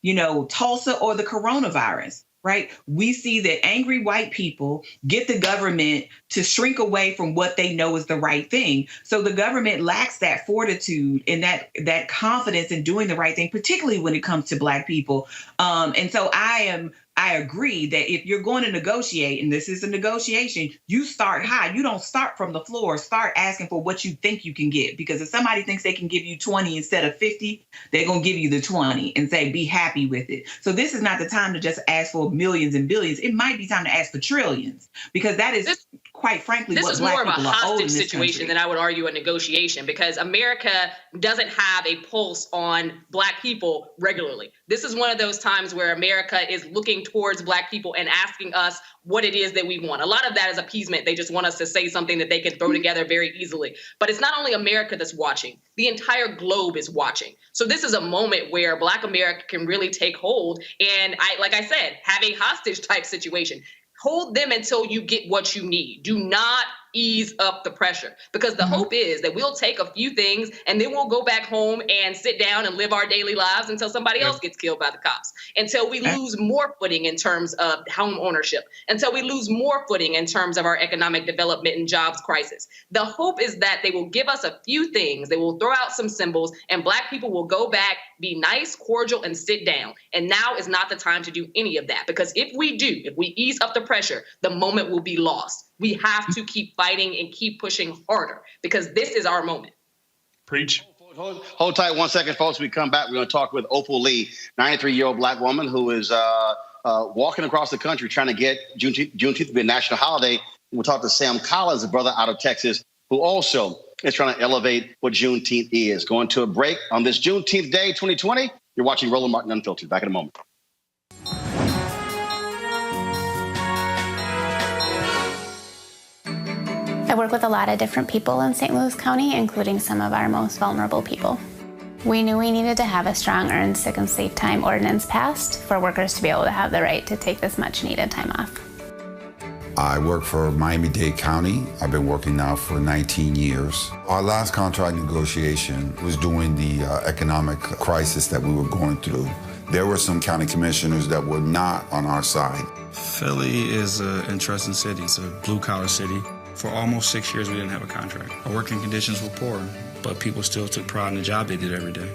Tulsa or the coronavirus, right? We see that angry white people get the government to shrink away from what they know is the right thing. So the government lacks that fortitude and that confidence in doing the right thing, particularly when it comes to Black people. And so I agree that if you're going to negotiate, and this is a negotiation, you start high. You don't start from the floor. Start asking for what you think you can get. Because if somebody thinks they can give you 20 instead of 50, they're going to give you the 20 and say, be happy with it. So this is not the time to just ask for millions and billions. It might be time to ask for trillions, because that is, quite frankly, this what is Black more of a people are owed in hostage this situation country. than I would argue a negotiation, because America doesn't have a pulse on Black people regularly. This is one of those times where America is looking towards Black people and asking us what it is that we want. A lot of that is appeasement. They just want us to say something that they can throw together very easily. But it's not only America that's watching. The entire globe is watching. So this is a moment where Black America can really take hold and, like I said, have a hostage type situation. Hold them until you get what you need. Do not ease up the pressure, because the hope is that we'll take a few things and then we'll go back home and sit down and live our daily lives until somebody else gets killed by the cops, until we lose more footing in terms of home ownership, until we lose more footing in terms of our economic development and jobs crisis. The hope is that they will give us a few things. They will throw out some symbols and Black people will go back, be nice, cordial, and sit down. And now is not the time to do any of that, because if we ease up the pressure, the moment will be lost. We have to keep fighting and keep pushing harder, because this is our moment. Preach. Hold tight 1 second, folks. We come back. We're going to talk with Opal Lee, 93-year-old Black woman who is walking across the country trying to get Juneteenth to be a national holiday. We'll talk to Sam Collins, a brother out of Texas, who also is trying to elevate what Juneteenth is. Going to a break on this Juneteenth Day 2020. You're watching Roland Martin Unfiltered. Back in a moment. I work with a lot of different people in St. Louis County, including some of our most vulnerable people. We knew we needed to have a strong earned sick and safe time ordinance passed for workers to be able to have the right to take this much needed time off. I work for Miami-Dade County. I've been working now for 19 years. Our last contract negotiation was during the economic crisis that we were going through. There were some county commissioners that were not on our side. Philly is an interesting city. It's a blue-collar city. For almost 6 years, we didn't have a contract. Our working conditions were poor, but people still took pride in the job they did every day.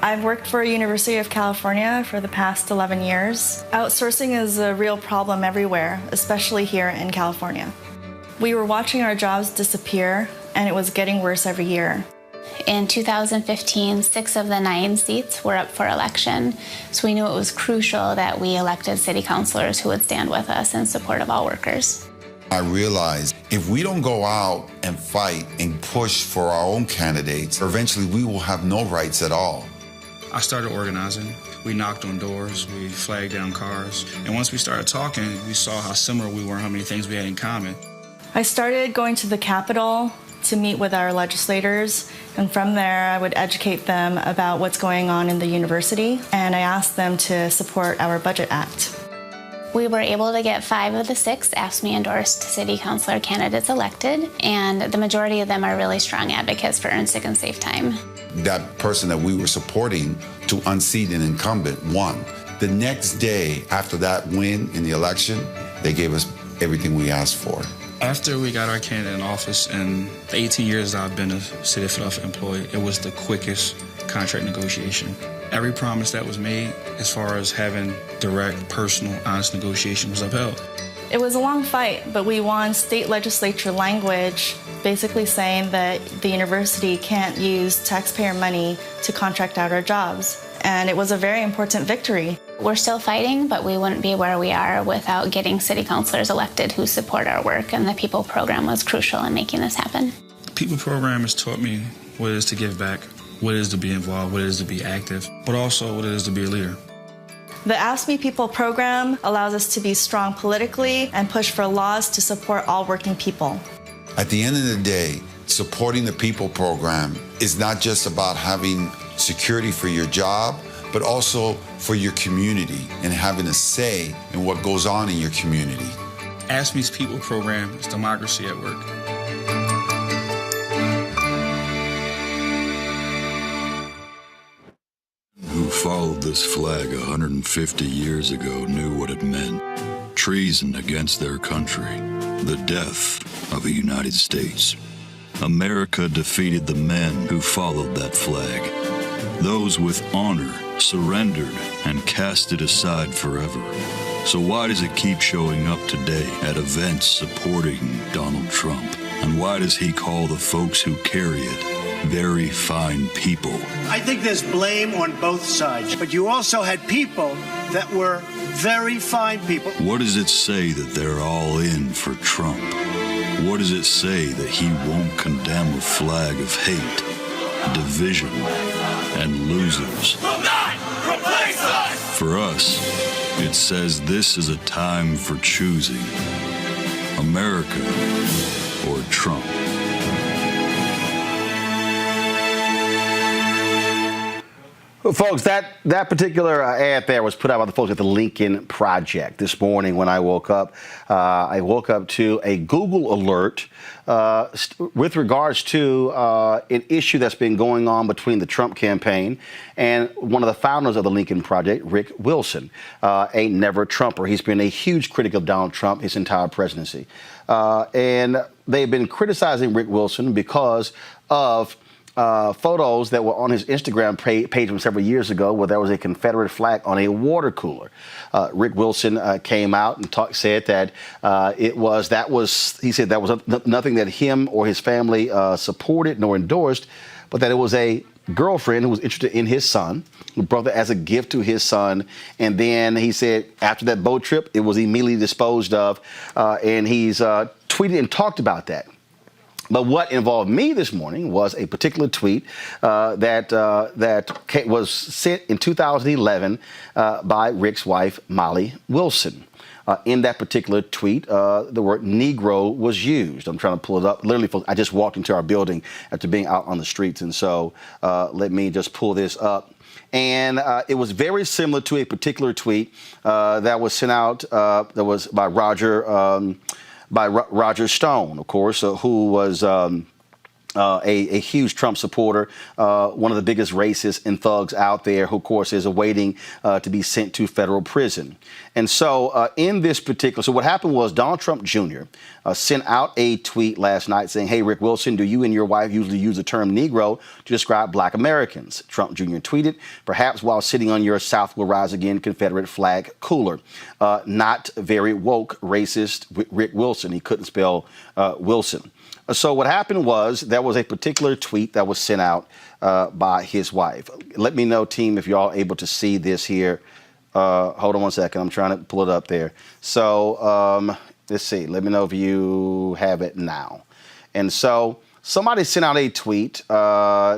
I've worked for University of California for the past 11 years. Outsourcing is a real problem everywhere, especially here in California. We were watching our jobs disappear, and it was getting worse every year. In 2015, 6 of the 9 seats were up for election, so we knew it was crucial that we elected city councilors who would stand with us in support of all workers. I realized if we don't go out and fight and push for our own candidates, eventually we will have no rights at all. I started organizing. We knocked on doors, we flagged down cars, and once we started talking, we saw how similar we were, how many things we had in common. I started going to the Capitol to meet with our legislators, and from there I would educate them about what's going on in the university, and I asked them to support our Budget Act. We were able to get 5 of the 6 AFSCME-endorsed city councilor candidates elected, and the majority of them are really strong advocates for earned sick and safe time. That person that we were supporting to unseat an incumbent won. The next day after that win in the election, they gave us everything we asked for. After we got our candidate in office, and the 18 years I've been a City of Philadelphia employee, it was the quickest contract negotiation. Every promise that was made as far as having direct, personal, honest negotiation was upheld. It was a long fight, but we won state legislature language basically saying that the university can't use taxpayer money to contract out our jobs. And it was a very important victory. We're still fighting, but we wouldn't be where we are without getting city councilors elected who support our work, and the PEOPLE program was crucial in making this happen. The PEOPLE program has taught me what it is to give back, what it is to be involved, what it is to be active, but also what it is to be a leader. The Ask Me People program allows us to be strong politically and push for laws to support all working people. At the end of the day, supporting the People program is not just about having security for your job, but also for your community and having a say in what goes on in your community. Ask Me's People program is democracy at work. Who followed this flag 150 years ago knew what it meant. Treason against their country. The death of the United States. America defeated the men who followed that flag. Those with honor surrendered and cast it aside forever. So why does it keep showing up today at events supporting Donald Trump? And why does he call the folks who carry it very fine people? I think there's blame on both sides, but you also had people that were very fine people. What does it say that they're all in for Trump? What does it say that he won't condemn a flag of hate, division, and losers? Will not replace us! For us, it says this is a time for choosing America or Trump. Well, folks, that particular ad there was put out by the folks at the Lincoln Project this morning when I woke up. I woke up to a Google alert with regards to an issue that's been going on between the Trump campaign and one of the founders of the Lincoln Project, Rick Wilson, a never Trumper. He's been a huge critic of Donald Trump his entire presidency. And they've been criticizing Rick Wilson because of photos that were on his Instagram page from several years ago where there was a Confederate flag on a water cooler. Rick Wilson came out and said that he said that was nothing that him or his family supported nor endorsed, but that it was a girlfriend who was interested in his son, who brought that as a gift to his son. And then he said after that boat trip, it was immediately disposed of. And he's tweeted and talked about that. But what involved me this morning was a particular tweet that was sent in 2011 by Rick's wife, Molly Wilson. In that particular tweet, the word Negro was used. I'm trying to pull it up. Literally, folks, I just walked into our building after being out on the streets. And so let me just pull this up. And it was very similar to a particular tweet that was sent out that was by Roger Stone, of course, who was a huge Trump supporter, one of the biggest racists and thugs out there, who, of course, is awaiting to be sent to federal prison. And so in this particular, so what happened was Donald Trump Jr. Sent out a tweet last night saying, "Hey, Rick Wilson, do you and your wife usually use the term Negro to describe Black Americans?" Trump Jr. tweeted, "Perhaps while sitting on your South Will Rise Again Confederate flag cooler. Not very woke, racist Rick Wilson." He couldn't spell Wilson. So what happened was there was a particular tweet that was sent out by his wife. Let me know, team, if you're all able to see this here. Hold on one second. I'm trying to pull it up there. So let's see. Let me know if you have it now. And so somebody sent out a tweet,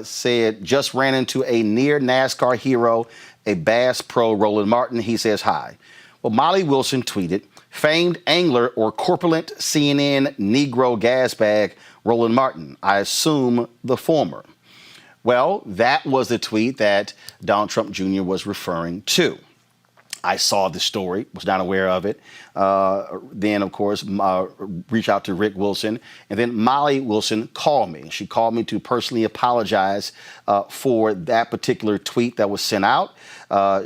said, "Just ran into a near NASCAR hero, a Bass Pro, Roland Martin. He says hi." Well, Molly Wilson tweeted, "Famed angler or corpulent CNN Negro gas bag, Roland Martin. I assume the former." Well, that was the tweet that Donald Trump Jr. was referring to. I saw the story, was not aware of it. Then, of course, reached out to Rick Wilson. And then Molly Wilson called me. She called me to personally apologize for that particular tweet that was sent out.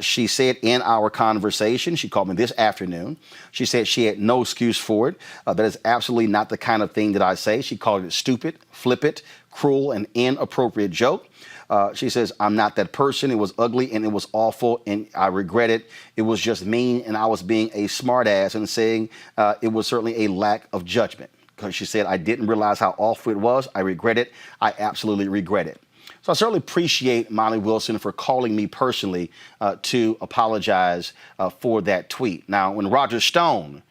She said in our conversation, she called me this afternoon, she said she had no excuse for it. That is absolutely not the kind of thing that I say. She called it stupid, flippant, cruel, and inappropriate joke. She says, "I'm not that person. It was ugly and it was awful and I regret it. It was just mean and I was being a smartass and saying it was certainly a lack of judgment." Because she said, "I didn't realize how awful it was. I regret it. I absolutely regret it." So I certainly appreciate Molly Wilson for calling me personally to apologize for that tweet. Now, when Roger Stone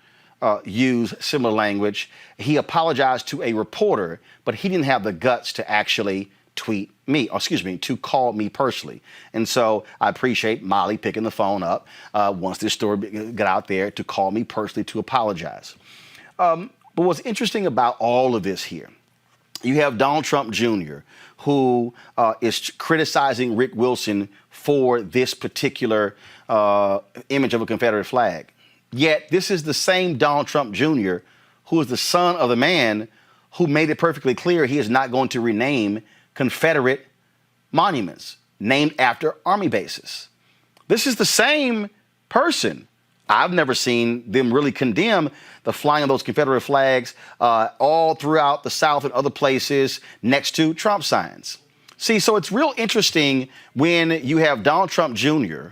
used similar language, he apologized to a reporter, but he didn't have the guts to actually tweet me, or excuse me, to call me personally. And so I appreciate Molly picking the phone up once this story got out there to call me personally to apologize. But what's interesting about all of this here, you have Donald Trump Jr., who is criticizing Rick Wilson for this particular image of a Confederate flag. Yet this is the same Donald Trump Jr. who is the son of the man who made it perfectly clear he is not going to rename Confederate monuments named after Army bases. This is the same person. I've never seen them really condemn the flying of those Confederate flags all throughout the South and other places next to Trump signs. See, so it's real interesting when you have Donald Trump Jr.,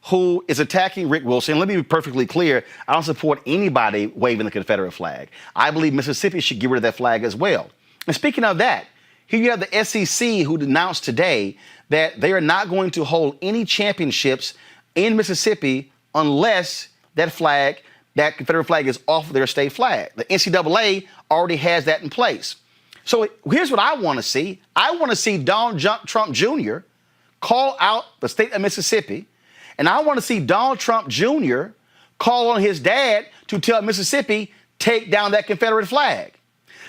who is attacking Rick Wilson. Let me be perfectly clear. I don't support anybody waving the Confederate flag. I believe Mississippi should get rid of that flag as well. And speaking of that, here you have the SEC who announced today that they are not going to hold any championships in Mississippi unless that flag, that Confederate flag, is off of their state flag. The NCAA already has that in place. So here's what I want to see. I want to see Donald Trump Jr. call out the state of Mississippi, and I want to see Donald Trump Jr. call on his dad to tell Mississippi, take down that Confederate flag.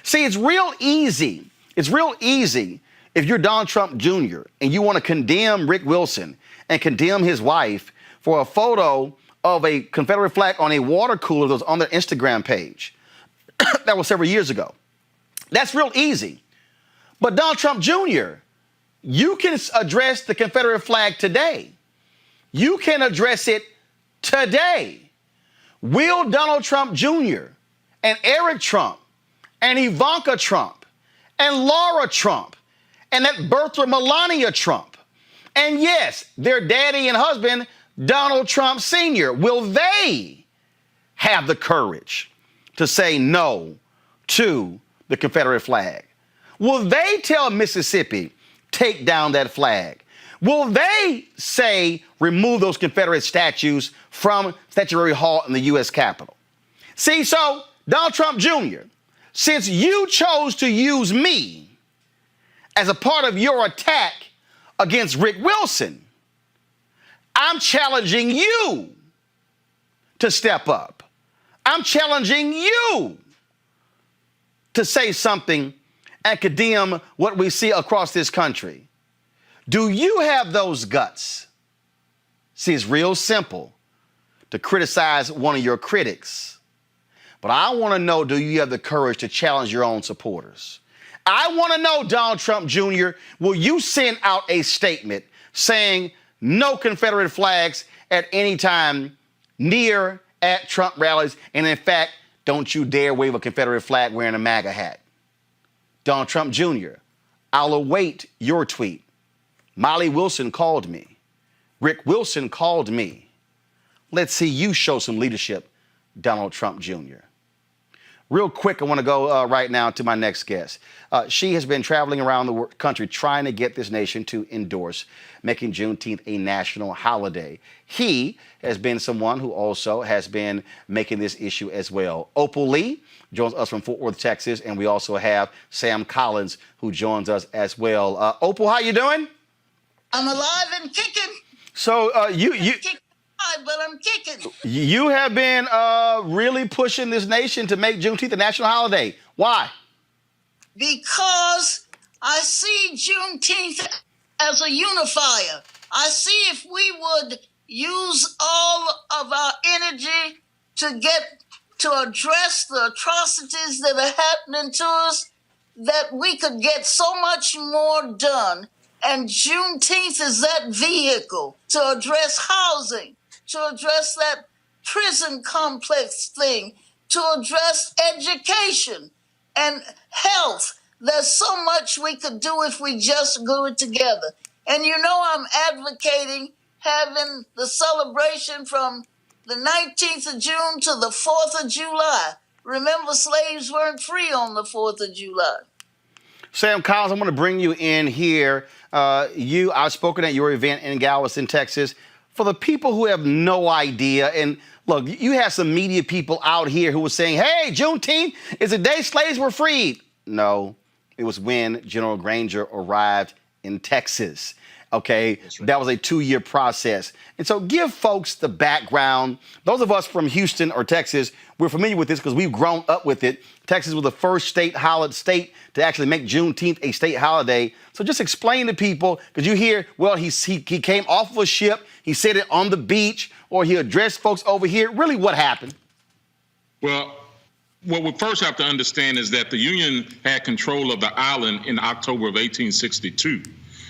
See, it's real easy. It's real easy if you're Donald Trump Jr. and you want to condemn Rick Wilson and condemn his wife for a photo of a Confederate flag on a water cooler that was on their Instagram page. That was several years ago. That's real easy. But Donald Trump Jr., you can address the Confederate flag today. You can address it today. Will Donald Trump Jr. and Eric Trump and Ivanka Trump and Laura Trump and that birther Melania Trump, and yes, their daddy and husband, Donald Trump Sr., will they have the courage to say no to the Confederate flag? Will they tell Mississippi, take down that flag? Will they say, remove those Confederate statues from Statuary Hall in the U.S. Capitol? See, so Donald Trump Jr., since you chose to use me as a part of your attack against Rick Wilson, I'm challenging you to step up. I'm challenging you to say something and condemn what we see across this country. Do you have those guts? See, it's real simple to criticize one of your critics. But I want to know, do you have the courage to challenge your own supporters? I want to know, Donald Trump Jr., will you send out a statement saying no Confederate flags at any time near at Trump rallies? And in fact, don't you dare wave a Confederate flag wearing a MAGA hat. Donald Trump Jr., I'll await your tweet. Molly Wilson called me. Rick Wilson called me. Let's see you show some leadership, Donald Trump Jr. Real quick, I want to go right now to my next guest. She has been traveling around the country trying to get this nation to endorse making Juneteenth a national holiday. He has been someone who also has been making this issue as well. Opal Lee joins us from Fort Worth, Texas, and we also have Sam Collins who joins us as well. Opal, how you doing? I'm alive and kicking. So But I'm kicking. You have been really pushing this nation to make Juneteenth a national holiday. Why? Because I see Juneteenth as a unifier. I see if we would use all of our energy to address the atrocities that are happening to us, that we could get so much more done. And Juneteenth is that vehicle to address housing, to address that prison complex thing, to address education and health. There's so much we could do if we just do it together. And you know I'm advocating having the celebration from the 19th of June to the 4th of July. Remember, slaves weren't free on the 4th of July. Sam Collins, I'm going to bring you in here. I've spoken at your event in Galveston, Texas. For the people who have no idea, and look, you have some media people out here who were saying, hey, Juneteenth is the day slaves were freed. No, it was when General Granger arrived in Texas. Okay, that was a 2-year process. And so give folks the background. Those of us from Houston or Texas, we're familiar with this because we've grown up with it. Texas was the first state to actually make Juneteenth a state holiday. So just explain to people, because you hear, well, he came off of a ship, he said it on the beach, or he addressed folks over here. Really, what happened? Well, what we first have to understand is that the Union had control of the island in October of 1862.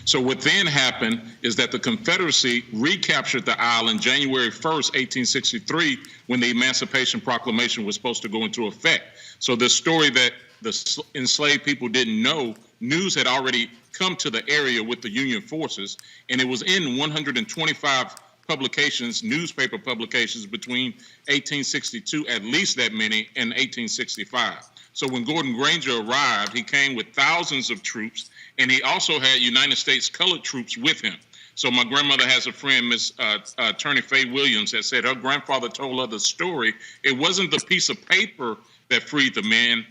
So what then happened is that the Confederacy recaptured the island January 1st, 1863, when the Emancipation Proclamation was supposed to go into effect. So the story that the enslaved people didn't know, news had already come to the area with the Union forces, and it was in 125 publications, newspaper publications between 1862, at least that many, and 1865. So when Gordon Granger arrived, he came with thousands of troops, and he also had United States colored troops with him. So my grandmother has a friend, Miss Attorney Faye Williams, that said her grandfather told her the story. It wasn't the piece of paper that freed the men,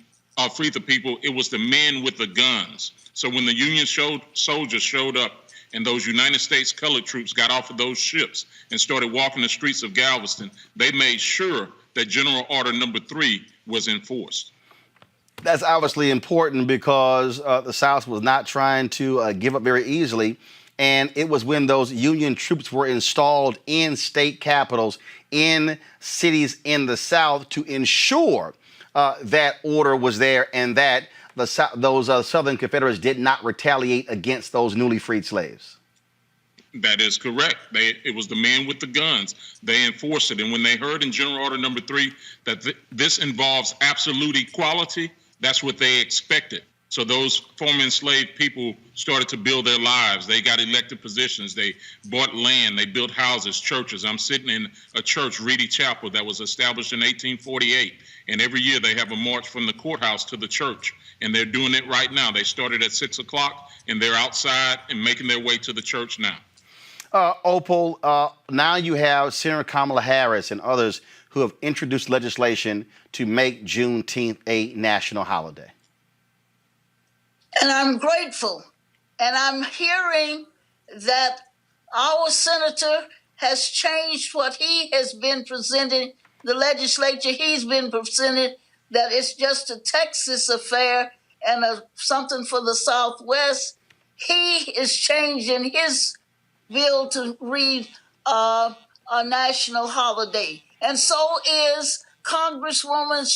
freed the people. It was the men with the guns. So when the Union soldiers showed up, and those United States colored troops got off of those ships and started walking the streets of Galveston, they made sure that General Order Number 3 was enforced. That's obviously important because the South was not trying to give up very easily. And it was when those Union troops were installed in state capitals, in cities in the South, to ensure that order was there and that those Southern Confederates did not retaliate against those newly freed slaves. That is correct. It was the men with the guns. They enforced it. And when they heard in General Order Number 3 that this involves absolute equality, that's what they expected. So those former enslaved people started to build their lives. They got elected positions. They bought land. They built houses, churches. I'm sitting in a church, Reedy Chapel, that was established in 1848. And every year they have a march from the courthouse to the church. And they're doing it right now. They started at 6 o'clock, and they're outside and making their way to the church now. Opal, now you have Senator Kamala Harris and others who have introduced legislation to make Juneteenth a national holiday. And I'm grateful. And I'm hearing that our senator has changed what he has been presenting, the legislature he's been presenting, that it's just a Texas affair and something for the Southwest. He is changing his bill to read a national holiday. And so is Congresswoman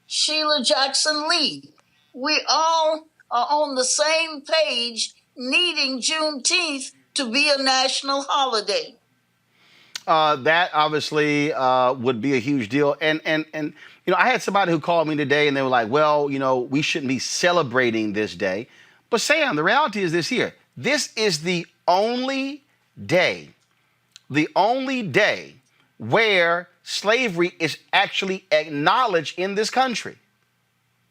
Sheila Jackson Lee. We all are on the same page, needing Juneteenth to be a national holiday. That obviously would be a huge deal. And you know, I had somebody who called me today and they were like, well, you know, we shouldn't be celebrating this day. But Sam, the reality is this here. This is the only day where slavery is actually acknowledged in this country.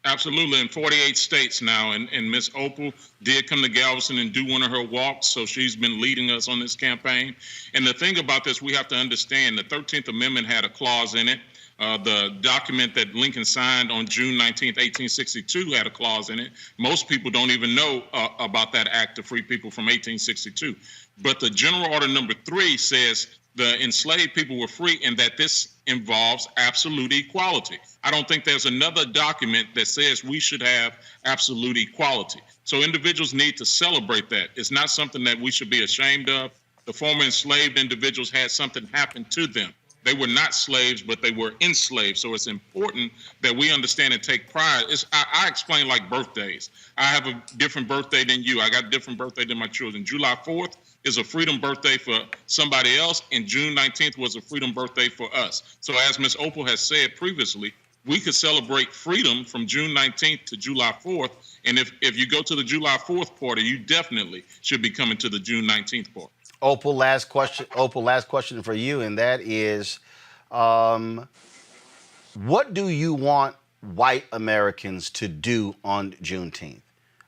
Absolutely, in 48 states now, and Miss Opal did come to Galveston and do one of her walks, so she's been leading us on this campaign. And the thing about this, we have to understand, the 13th Amendment had a clause in it. The document that Lincoln signed on June 19th, 1862 had a clause in it. Most people don't even know about that act to free people from 1862. But the General Order Number 3 says the enslaved people were free and that this involves absolute equality. I don't think there's another document that says we should have absolute equality. So individuals need to celebrate that. It's not something that we should be ashamed of. The former enslaved individuals had something happen to them. They were not slaves, but they were enslaved. So it's important that we understand and take pride. I explain like birthdays. I have a different birthday than you. I got a different birthday than my children. July 4th is a freedom birthday for somebody else, and June 19th was a freedom birthday for us. So as Ms. Opal has said previously, we could celebrate freedom from June 19th to July 4th. And if you go to the July 4th party, you definitely should be coming to the June 19th party. Opal, last question for you, and that is, what do you want white Americans to do on Juneteenth?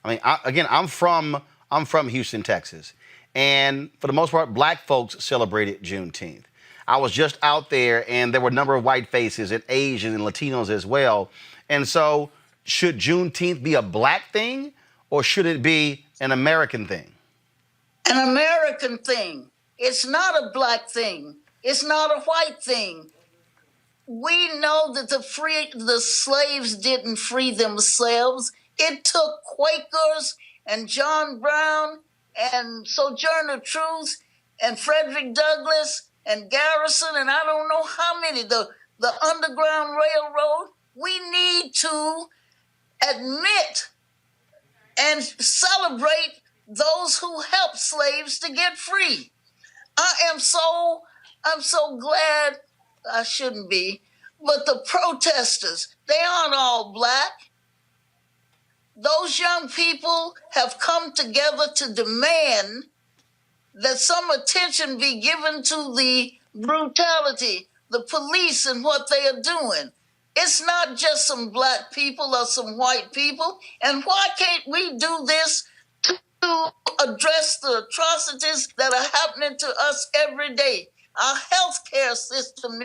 I mean, I'm from Houston, Texas, and for the most part, black folks celebrated Juneteenth. I was just out there, and there were a number of white faces, and Asians and Latinos as well. And so, should Juneteenth be a black thing, or should it be an American thing? an American thing. It's not a black thing. It's not a white thing. We know that the slaves didn't free themselves. It took Quakers and John Brown and Sojourner Truth and Frederick Douglass and Garrison and I don't know how many, the Underground Railroad. We need to admit and celebrate those who helped slaves to get free. I'm so glad. I shouldn't be, but the protesters, they aren't all black. Those young people have come together to demand that some attention be given to the brutality, the police and what they are doing. It's not just some black people or some white people. And why can't we do this to address the atrocities that are happening to us every day? Our healthcare system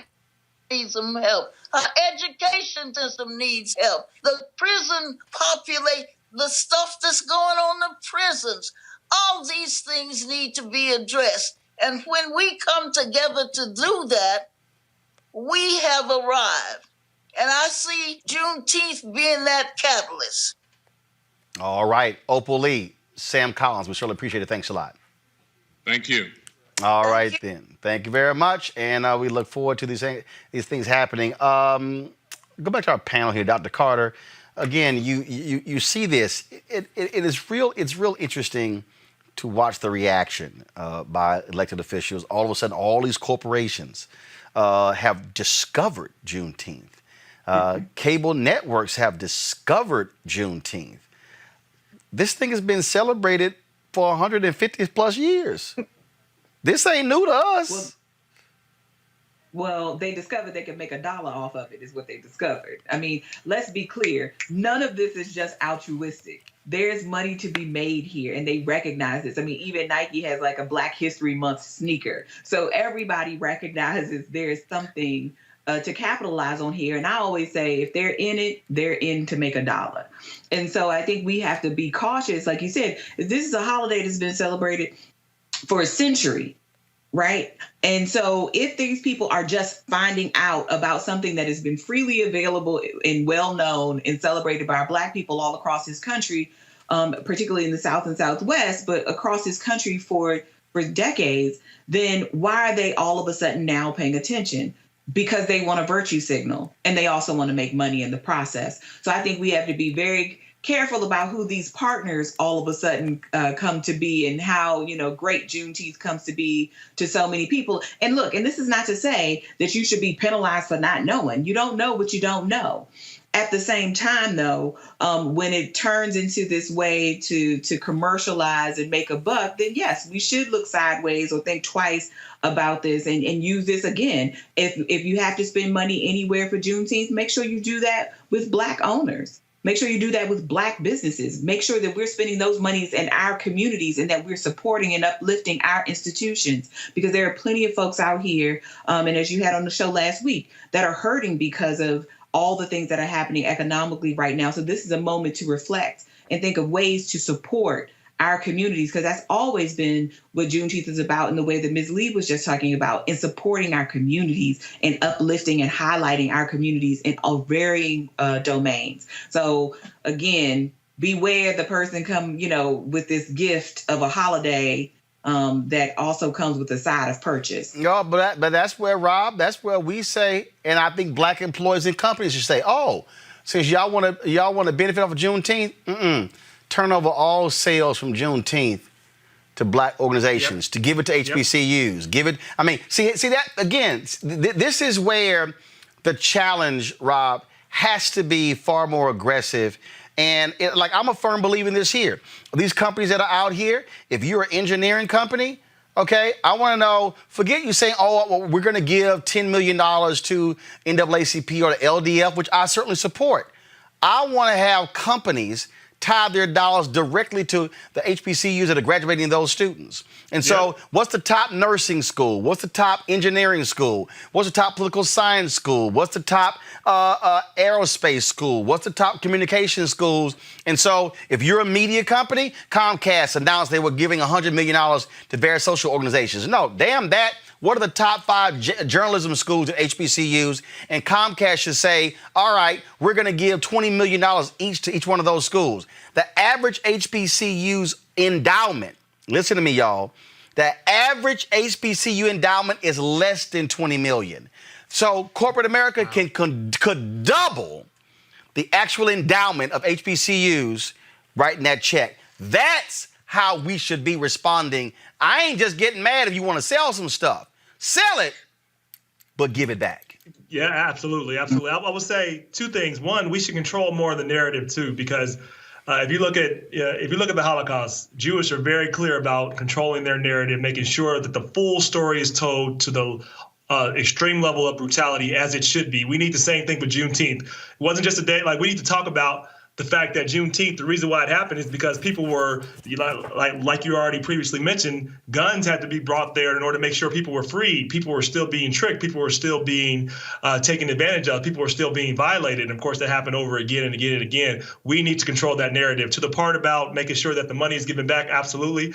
needs some help. Our education system needs help. The prison population, the stuff that's going on in the prisons, all these things need to be addressed. And when we come together to do that, we have arrived. And I see Juneteenth being that catalyst. All right. Opal Lee, Sam Collins, we surely appreciate it. Thanks a lot. Thank you. All right, then. Thank you very much. And we look forward to these things happening. Go back to our panel here, Dr. Carter. Again, you see this. It's real interesting to watch the reaction by elected officials. All of a sudden, all these corporations have discovered Juneteenth. Cable networks have discovered Juneteenth. This thing has been celebrated for 150 plus years. This ain't new to us. Well, they discovered they could make $1 off of it is what they discovered. I mean, let's be clear. None of this is just altruistic. There's money to be made here, and they recognize this. I mean, even Nike has like a Black History Month sneaker. So everybody recognizes there's something to capitalize on here. And I always say, if they're in it, they're in to make $1. And so I think we have to be cautious. Like you said, this is a holiday that's been celebrated for a century, right? And so if these people are just finding out about something that has been freely available and well known and celebrated by our Black people all across this country, particularly in the South and Southwest, but across this country for decades, then why are they all of a sudden now paying attention? Because they want a virtue signal, and they also want to make money in the process. So I think we have to be very careful about who these partners all of a sudden come to be, and how, great Juneteenth comes to be to so many people. And look, and this is not to say that you should be penalized for not knowing. You don't know what you don't know. At the same time, though, when it turns into this way to commercialize and make a buck, then yes, we should look sideways or think twice about this and use this again. If you have to spend money anywhere for Juneteenth, make sure you do that with Black owners. Make sure you do that with Black businesses. Make sure that we're spending those monies in our communities and that we're supporting and uplifting our institutions, because there are plenty of folks out here, and as you had on the show last week, that are hurting because of all the things that are happening economically right now. So this is a moment to reflect and think of ways to support our communities, because that's always been what Juneteenth is about, in the way that Ms. Lee was just talking about, in supporting our communities and uplifting and highlighting our communities in all varying domains. So again, beware the person come, with this gift of a holiday that also comes with a side of purchase. No, but that's where, Rob, that's where we say, and I think Black employers and companies should say, oh, since y'all want to benefit off of Juneteenth, turn over all sales from Juneteenth to Black organizations, to give it to HBCUs, give it. I mean, see that again. This is where the challenge, Rob, has to be far more aggressive. And I'm a firm believer in this here. These companies that are out here, if you're an engineering company, okay, I want to know, forget you saying, oh, well, we're going to give $10 million to NAACP or the LDF, which I certainly support. I want to have companies tie their dollars directly to the HBCUs that are graduating those students. And so what's the top nursing school? What's the top engineering school? What's the top political science school? What's the top aerospace school? What's the top communication schools? And so if you're a media company, Comcast announced they were giving $100 million to various social organizations. No, damn that. What are the top 5 journalism schools at HBCUs? And Comcast should say, all right, we're going to give $20 million each to each one of those schools. The average HBCU's endowment, listen to me, y'all, the average HBCU endowment is less than $20 million. So corporate America could double the actual endowment of HBCUs writing that check. That's how we should be responding. I ain't just getting mad if you want to sell some stuff. Sell it, but give it back. Yeah, absolutely. Absolutely. I would say 2 things. One, we should control more of the narrative, too, because if you look at the Holocaust, Jewish are very clear about controlling their narrative, making sure that the full story is told to the extreme level of brutality as it should be. We need the same thing with Juneteenth. It wasn't just a day. Like, we need to talk about the fact that Juneteenth, the reason why it happened is because people were, like you already previously mentioned, guns had to be brought there in order to make sure people were freed. People were still being tricked. People were still being taken advantage of. People were still being violated. And of course, that happened over again and again and again. We need to control that narrative. To the part about making sure that the money is given back, absolutely.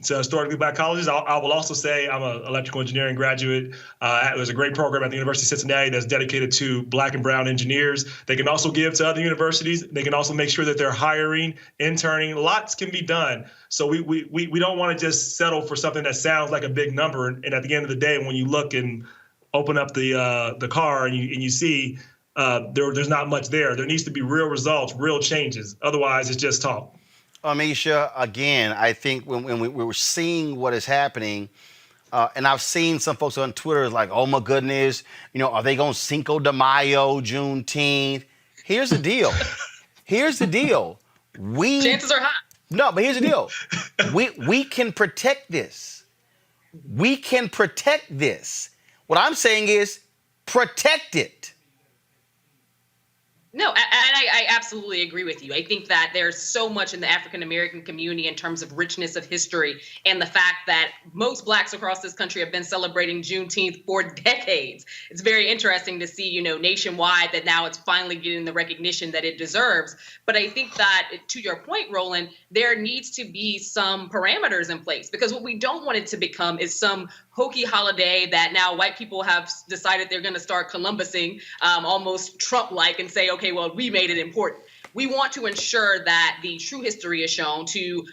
So historically black colleges, I will also say I'm an electrical engineering graduate. There's a great program at the University of Cincinnati that's dedicated to black and brown engineers. They can also give to other universities. They can also make sure that they're hiring, interning. Lots can be done. So we don't want to just settle for something that sounds like a big number. And at the end of the day, when you look and open up the car and you see there's not much there. There needs to be real results, real changes. Otherwise, it's just talk. Amisha, again, I think when we were seeing what is happening, and I've seen some folks on Twitter like, oh my goodness, are they going to Cinco de Mayo, Juneteenth? Here's the deal. Chances are high. No, but here's the deal. We can protect this. We can protect this. What I'm saying is protect it. No, and I absolutely agree with you. I think that there's so much in the African-American community in terms of richness of history and the fact that most blacks across this country have been celebrating Juneteenth for decades. It's very interesting to see, nationwide that now it's finally getting the recognition that it deserves. But I think that, to your point, Roland, there needs to be some parameters in place, because what we don't want it to become is some hokey holiday that now white people have decided they're going to start Columbusing, almost Trump-like, and say, okay, well, we made it important. We want to ensure that the true history is shown. To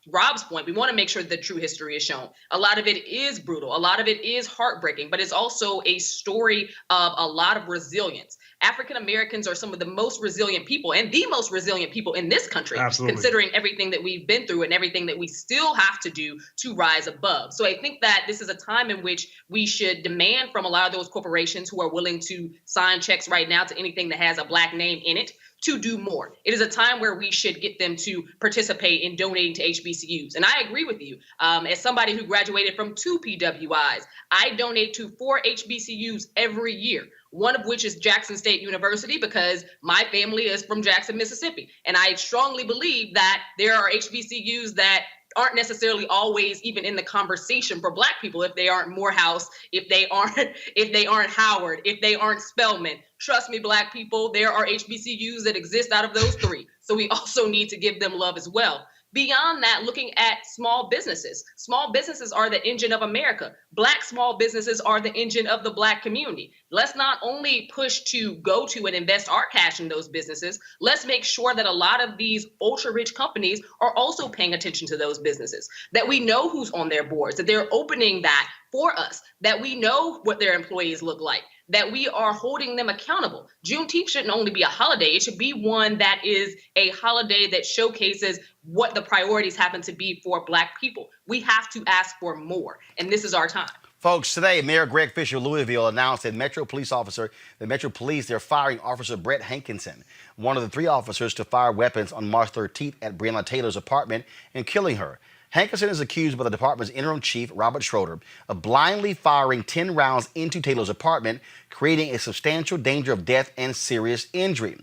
Rob's point, we want to make sure the true history is shown. A lot of it is brutal. A lot of it is heartbreaking, but it's also a story of a lot of resilience. African Americans are some of the most resilient people and the most resilient people in this country, considering everything that we've been through and everything that we still have to do to rise above. So I think that this is a time in which we should demand from a lot of those corporations who are willing to sign checks right now to anything that has a black name in it to do more. It is a time where we should get them to participate in donating to HBCUs. And I agree with you. As somebody who graduated from 2 PWIs, I donate to 4 HBCUs every year, one of which is Jackson State University, because my family is from Jackson, Mississippi. And I strongly believe that there are HBCUs that aren't necessarily always even in the conversation for black people if they aren't Morehouse, if they aren't Howard, if they aren't Spelman. Trust me, black people, there are HBCUs that exist out of those 3. So we also need to give them love as well. Beyond that, looking at small businesses. Small businesses are the engine of America. Black small businesses are the engine of the black community. Let's not only push to go to and invest our cash in those businesses, let's make sure that a lot of these ultra-rich companies are also paying attention to those businesses, that we know who's on their boards, that they're opening that for us, that we know what their employees look like, that we are holding them accountable. Juneteenth shouldn't only be a holiday. It should be one that is a holiday that showcases what the priorities happen to be for black people. We have to ask for more, and this is our time. Folks, today, Mayor Greg Fisher of Louisville announced that Metro Police, they're firing Officer Brett Hankinson, one of the 3 officers to fire weapons on March 13th at Breonna Taylor's apartment and killing her. Hankinson is accused by the department's interim chief, Robert Schroeder, of blindly firing 10 rounds into Taylor's apartment, creating a substantial danger of death and serious injury.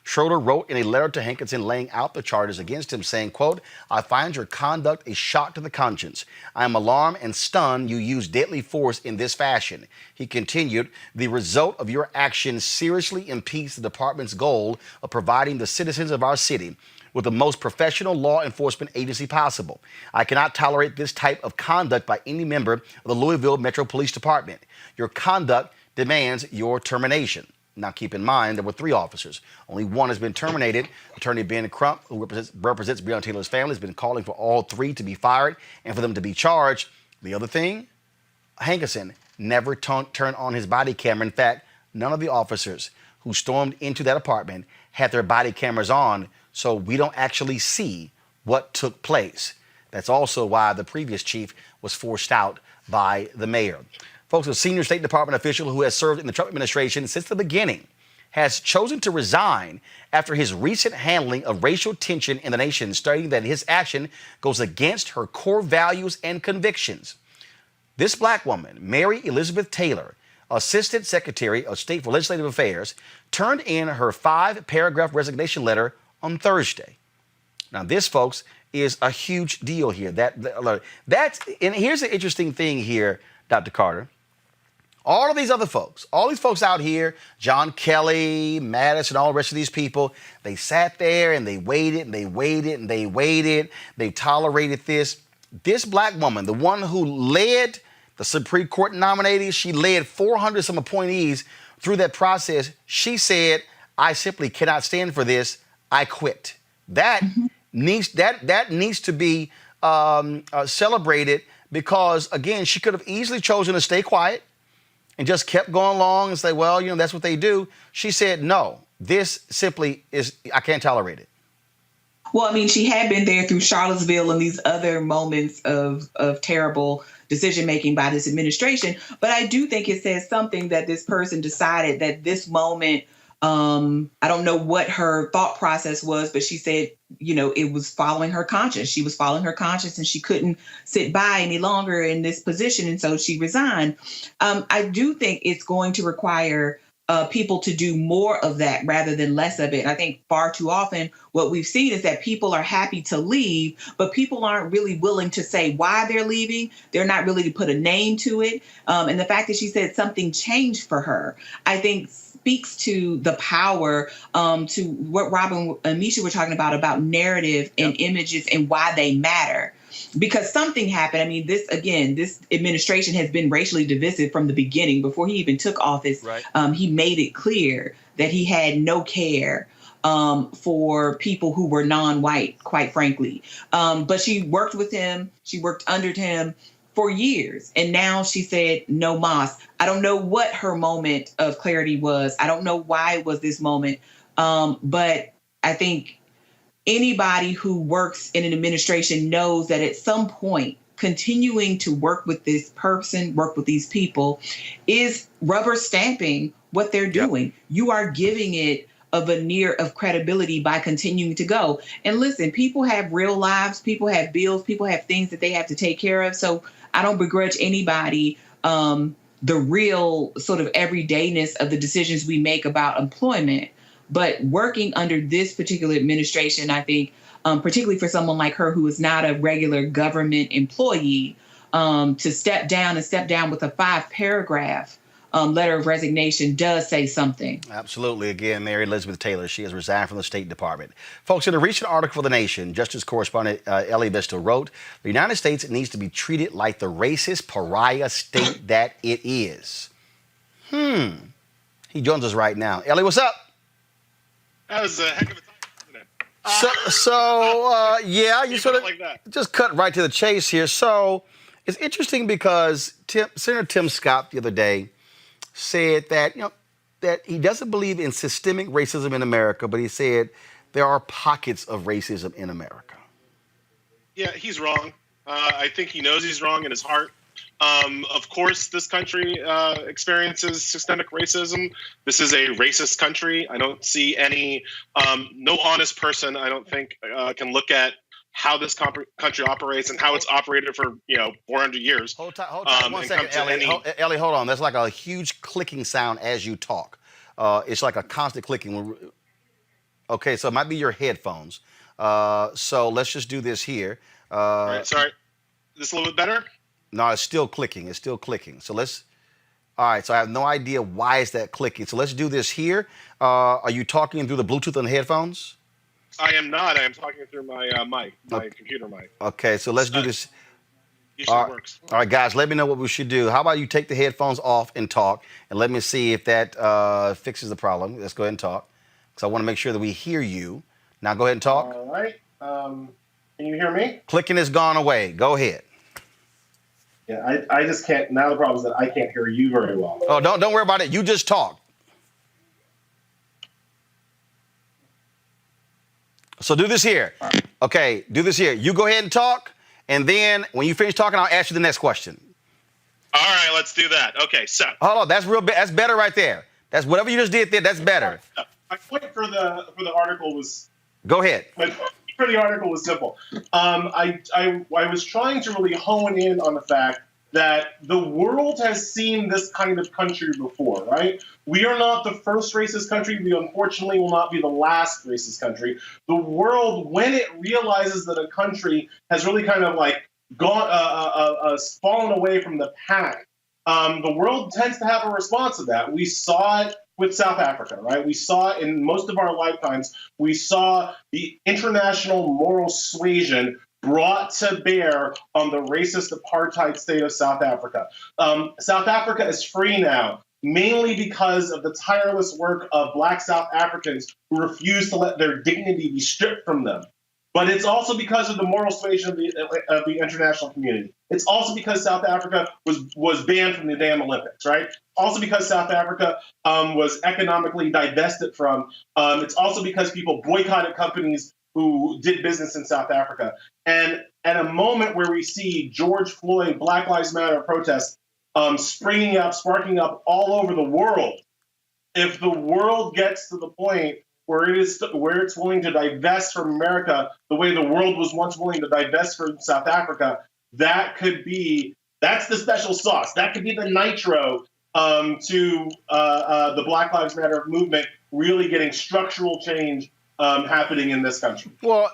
Schroeder wrote in a letter to Hankinson laying out the charges against him, saying, quote, "I find your conduct a shock to the conscience. I am alarmed and stunned you use deadly force in this fashion." He continued, "The result of your actions seriously impedes the department's goal of providing the citizens of our city with the most professional law enforcement agency possible. I cannot tolerate this type of conduct by any member of the Louisville Metro Police Department. Your conduct demands your termination." Now, keep in mind, there were 3 officers. Only one has been terminated. Attorney Ben Crump, who represents Breonna Taylor's family, has been calling for all 3 to be fired and for them to be charged. The other thing, Hankinson never turned on his body camera. In fact, none of the officers who stormed into that apartment had their body cameras on, so we don't actually see what took place. That's also why the previous chief was forced out by the mayor. Folks, a senior State Department official who has served in the Trump administration since the beginning has chosen to resign after his recent handling of racial tension in the nation, stating that his action goes against her core values and convictions. This black woman, Mary Elizabeth Taylor, Assistant Secretary of State for Legislative Affairs, turned in her 5-paragraph resignation letter on Thursday. Now, this, folks, is a huge deal here. And here's the interesting thing here, Dr. Carter. All of these other folks, all these folks out here, John Kelly, Mattis, and all the rest of these people, they sat there and they waited and they waited and they waited. They tolerated this. This black woman, the one who led the Supreme Court nominees, she led 400 some appointees through that process. She said, "I simply cannot stand for this. I quit." That needs to be celebrated because, again, she could have easily chosen to stay quiet and just kept going along and say, well, that's what they do. She said, no, this simply is, I can't tolerate it. Well, I mean, she had been there through Charlottesville and these other moments of terrible decision-making by this administration. But I do think it says something that this person decided that this moment, I don't know what her thought process was, but she said, it was following her conscience. She was following her conscience and she couldn't sit by any longer in this position. And so she resigned. I do think it's going to require people to do more of that rather than less of it. And I think far too often what we've seen is that people are happy to leave, but people aren't really willing to say why they're leaving. They're not really to put a name to it. And the fact that she said something changed for her, I think speaks to the power, to what Robin and Misha were talking about narrative and images and why they matter. Because something happened. I mean, this administration has been racially divisive from the beginning. Before he even took office, he made it clear that he had no care for people who were non-white, quite frankly. But she worked with him. She worked under him for years. And now she said, no mas. I don't know what her moment of clarity was. I don't know why it was this moment. But I think anybody who works in an administration knows that at some point, continuing to work with this person, work with these people, is rubber stamping what they're doing. You are giving it a veneer of credibility by continuing to go. And listen, people have real lives, people have bills, people have things that they have to take care of. So I don't begrudge anybody the real sort of everydayness of the decisions we make about employment. But working under this particular administration, I think, particularly for someone like her who is not a regular government employee, to step down with a 5-paragraph letter of resignation does say something. Absolutely. Again, Mary Elizabeth Taylor, she has resigned from the State Department. Folks, in a recent article for The Nation, Justice correspondent Ellie Vista wrote, the United States needs to be treated like the racist pariah state that it is. He joins us right now. Ellie, what's up? That was a heck of a time, wasn't it? You sort of like that. Just cut right to the chase here. So it's interesting because Senator Tim Scott the other day said that, that he doesn't believe in systemic racism in America, but he said there are pockets of racism in America. Yeah, he's wrong. I think he knows he's wrong in his heart. Of course, this country experiences systemic racism. This is a racist country. I don't see no honest person, I don't think, can look at how this country operates and how it's operated for 400 years. Hold on 1 second, Ellie. Ellie, hold on. There's like a huge clicking sound as you talk. It's like a constant clicking. Okay, so it might be your headphones. So let's just do this here. All right, sorry. This a little bit better? No, it's still clicking. It's still clicking. So let's. All right, so I have no idea why is that clicking. So let's do this here. Are you talking through the Bluetooth on the headphones? I am not. I am talking through my mic, my computer mic. Okay, so let's do this. Usually works. All right, guys, let me know what we should do. How about you take the headphones off and talk, and let me see if that fixes the problem. Let's go ahead and talk, because I want to make sure that we hear you. Now go ahead and talk. All right. Can you hear me? Clicking has gone away. Go ahead. Yeah, I just can't. Now the problem is that I can't hear you very well. Oh, don't worry about it. You just talk. So do this here. Okay, do this here. You go ahead and talk, and then when you finish talking, I'll ask you the next question. All right, let's do that. Okay, so. Hold on, that's real. That's better right there. That's whatever you just did there. That's better. My point for the article was. Go ahead. My point for the article was simple. I was trying to really hone in on the fact that the world has seen this kind of country before, right? We are not the first racist country. We unfortunately will not be the last racist country. The world, when it realizes that a country has really kind of like gone, fallen away from the pack, the world tends to have a response to that. We saw it with South Africa, right? We saw it in most of our lifetimes. We saw the international moral suasion brought to bear on the racist apartheid state of South Africa. South Africa is free now, mainly because of the tireless work of Black South Africans who refuse to let their dignity be stripped from them. But it's also because of the moral suasion of the international community. It's also because South Africa was banned from the damn Olympics, right? Also because South Africa was economically divested from. It's also because people boycotted companies who did business in South Africa. And at a moment where we see George Floyd, Black Lives Matter protests springing up, sparking up all over the world, if the world gets to the point where it's willing to divest from America the way the world was once willing to divest from South Africa, that's the special sauce. That could be the nitro to the Black Lives Matter movement really getting structural change happening in this country. Well,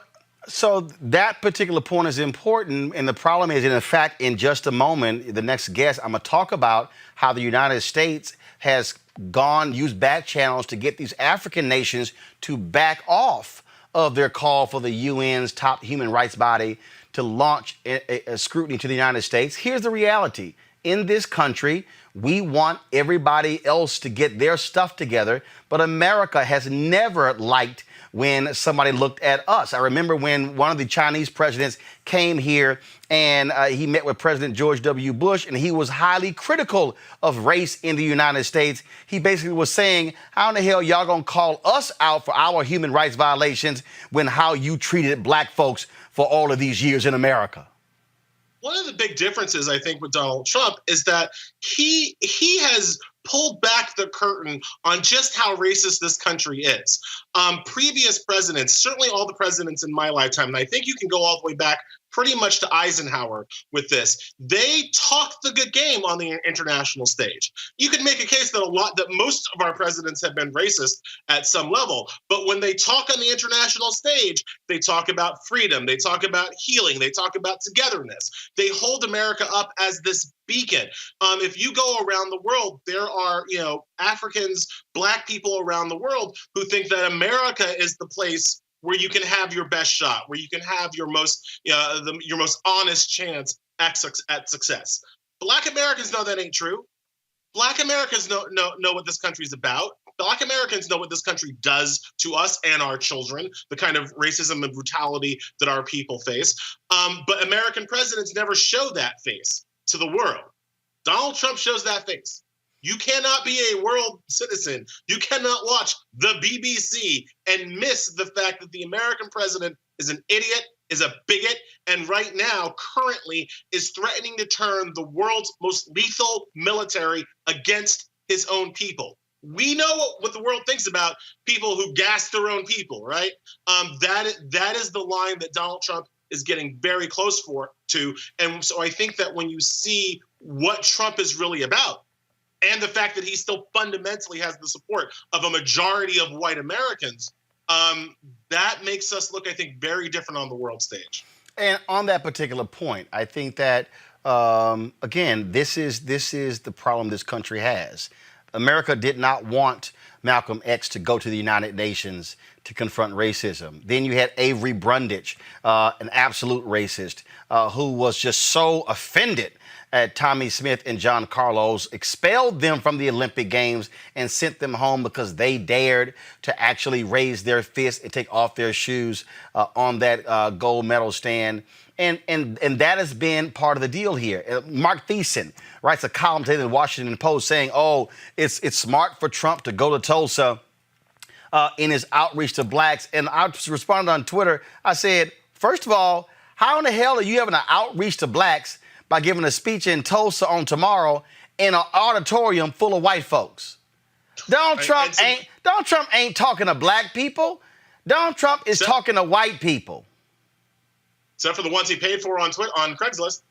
so that particular point is important, and the problem is, in fact, in just a moment, the next guest, I'm going to talk about how the United States has used back channels to get these African nations to back off of their call for the UN's top human rights body to launch a scrutiny to the United States. Here's the reality. In this country, we want everybody else to get their stuff together, but America has never liked when somebody looked at us. I remember when one of the Chinese presidents came here and he met with President George W. Bush, and he was highly critical of race in the United States. He basically was saying, how in the hell y'all gonna call us out for our human rights violations when how you treated black folks for all of these years in America? One of the big differences, I think, with Donald Trump is that he has pulled back the curtain on just how racist this country is. Previous presidents, certainly all the presidents in my lifetime, and I think you can go all the way back pretty much to Eisenhower with this. They talked the good game on the international stage. You could make a case that most of our presidents have been racist at some level, but when they talk on the international stage, they talk about freedom, they talk about healing, they talk about togetherness. They hold America up as this beacon. If you go around the world, there are, Africans, Black people around the world who think that America is the place where you can have your best shot, where you can have your most honest chance at success. Black Americans know that ain't true. Black Americans know what this country's about. Black Americans know what this country does to us and our children, the kind of racism and brutality that our people face. But American presidents never show that face to the world. Donald Trump shows that face. You cannot be a world citizen. You cannot watch the BBC and miss the fact that the American president is an idiot, is a bigot, and right now, currently, is threatening to turn the world's most lethal military against his own people. We know what the world thinks about people who gas their own people, right? That is the line that Donald Trump is getting very close to. And so I think that when you see what Trump is really about, and the fact that he still fundamentally has the support of a majority of white Americans, that makes us look, I think, very different on the world stage. And on that particular point, I think that, again, this is the problem this country has. America did not want Malcolm X to go to the United Nations to confront racism. Then you had Avery Brundage, an absolute racist, who was just so offended at Tommy Smith and John Carlos, expelled them from the Olympic Games and sent them home because they dared to actually raise their fist and take off their shoes on that gold medal stand. And that has been part of the deal here. Mark Thiessen writes a column today in the Washington Post saying, oh, it's smart for Trump to go to Tulsa in his outreach to blacks. And I responded on Twitter. I said, first of all, how in the hell are you having an outreach to blacks by giving a speech in Tulsa on tomorrow in an auditorium full of white folks? Donald Trump ain't talking to black people. Donald Trump is talking to white people. Except for the ones he paid for on Craigslist.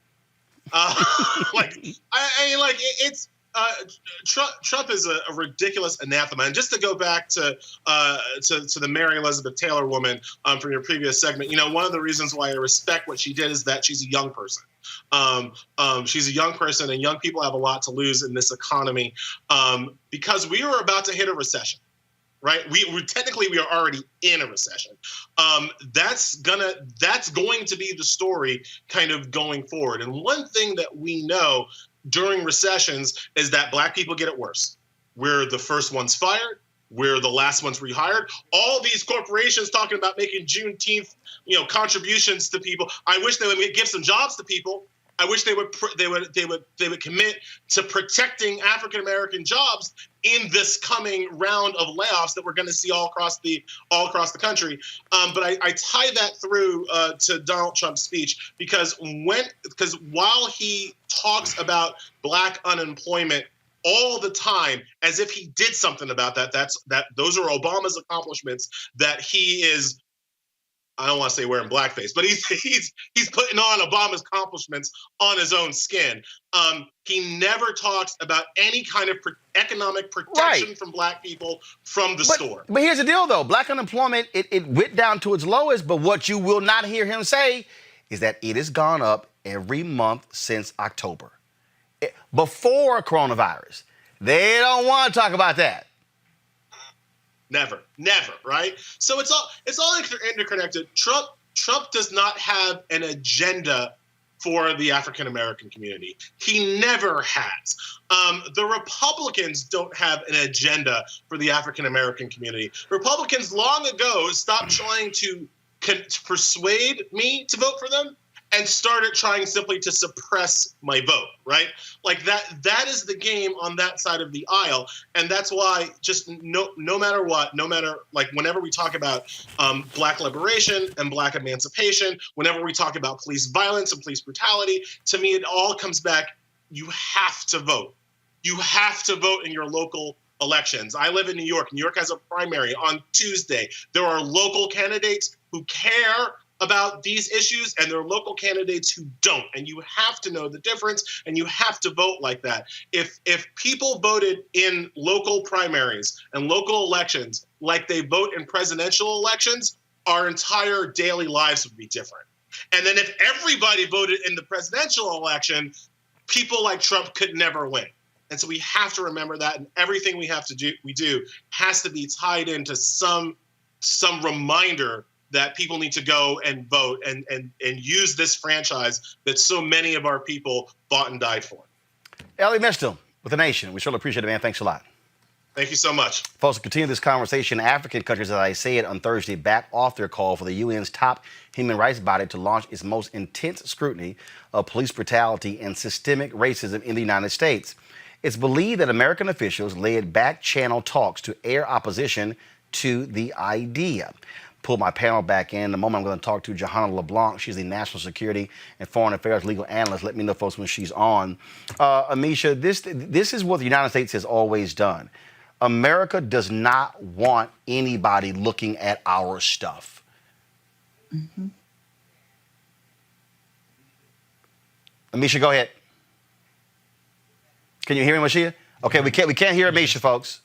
Trump is a ridiculous anathema. And just to go back to the Mary Elizabeth Taylor woman from your previous segment, one of the reasons why I respect what she did is that she's a young person. She's a young person, and young people have a lot to lose in this economy because we are about to hit a recession. Right, we are already in a recession. That's going to be the story kind of going forward. And one thing that we know during recessions is that black people get it worse. We're the first ones fired. We're the last ones rehired. All these corporations talking about making Juneteenth, contributions to people. I wish they would give some jobs to people. I wish they would commit to protecting African American jobs in this coming round of layoffs that we're going to see all across the country. But I tie that through to Donald Trump's speech because while he talks about black unemployment all the time as if he did something about that, those are Obama's accomplishments that he is. I don't want to say wearing blackface, but he's putting on Obama's accomplishments on his own skin. He never talks about any kind of economic protection from black people from the store. But here's the deal, though. Black unemployment, it went down to its lowest, but what you will not hear him say is that it has gone up every month since October. Before coronavirus. They don't want to talk about that. Never, right? So it's all interconnected. Trump does not have an agenda for the African American community. He never has. The Republicans don't have an agenda for the African American community. Republicans long ago stopped trying to persuade me to vote for them and started trying simply to suppress my vote, right? Like that is the game on that side of the aisle. And that's why just no matter what, whenever we talk about black liberation and black emancipation, whenever we talk about police violence and police brutality, to me, it all comes back, you have to vote. You have to vote in your local elections. I live in New York. New York has a primary on Tuesday. There are local candidates who care about these issues, and there are local candidates who don't. And you have to know the difference, and you have to vote like that. If people voted in local primaries and local elections like they vote in presidential elections, our entire daily lives would be different. And then if everybody voted in the presidential election, people like Trump could never win. And so we have to remember that, and everything we do has to be tied into some reminder that people need to go and vote and use this franchise that so many of our people fought and died for. Ellie Mistel with The Nation. We surely appreciate it, man. Thanks a lot. Thank you so much. Folks, to continue this conversation, African countries, as I said on Thursday, back off their call for the UN's top human rights body to launch its most intense scrutiny of police brutality and systemic racism in the United States. It's believed that American officials led back-channel talks to air opposition to the idea. Pull my panel back in. In a moment, I'm going to talk to Johanna LeBlanc. She's the National Security and Foreign Affairs legal analyst. Let me know, folks, when she's on. Amisha, this is what the United States has always done. America does not want anybody looking at our stuff. Mm-hmm. Amisha, go ahead. Can you hear me, Mashia? Okay, we can't hear Amisha, folks.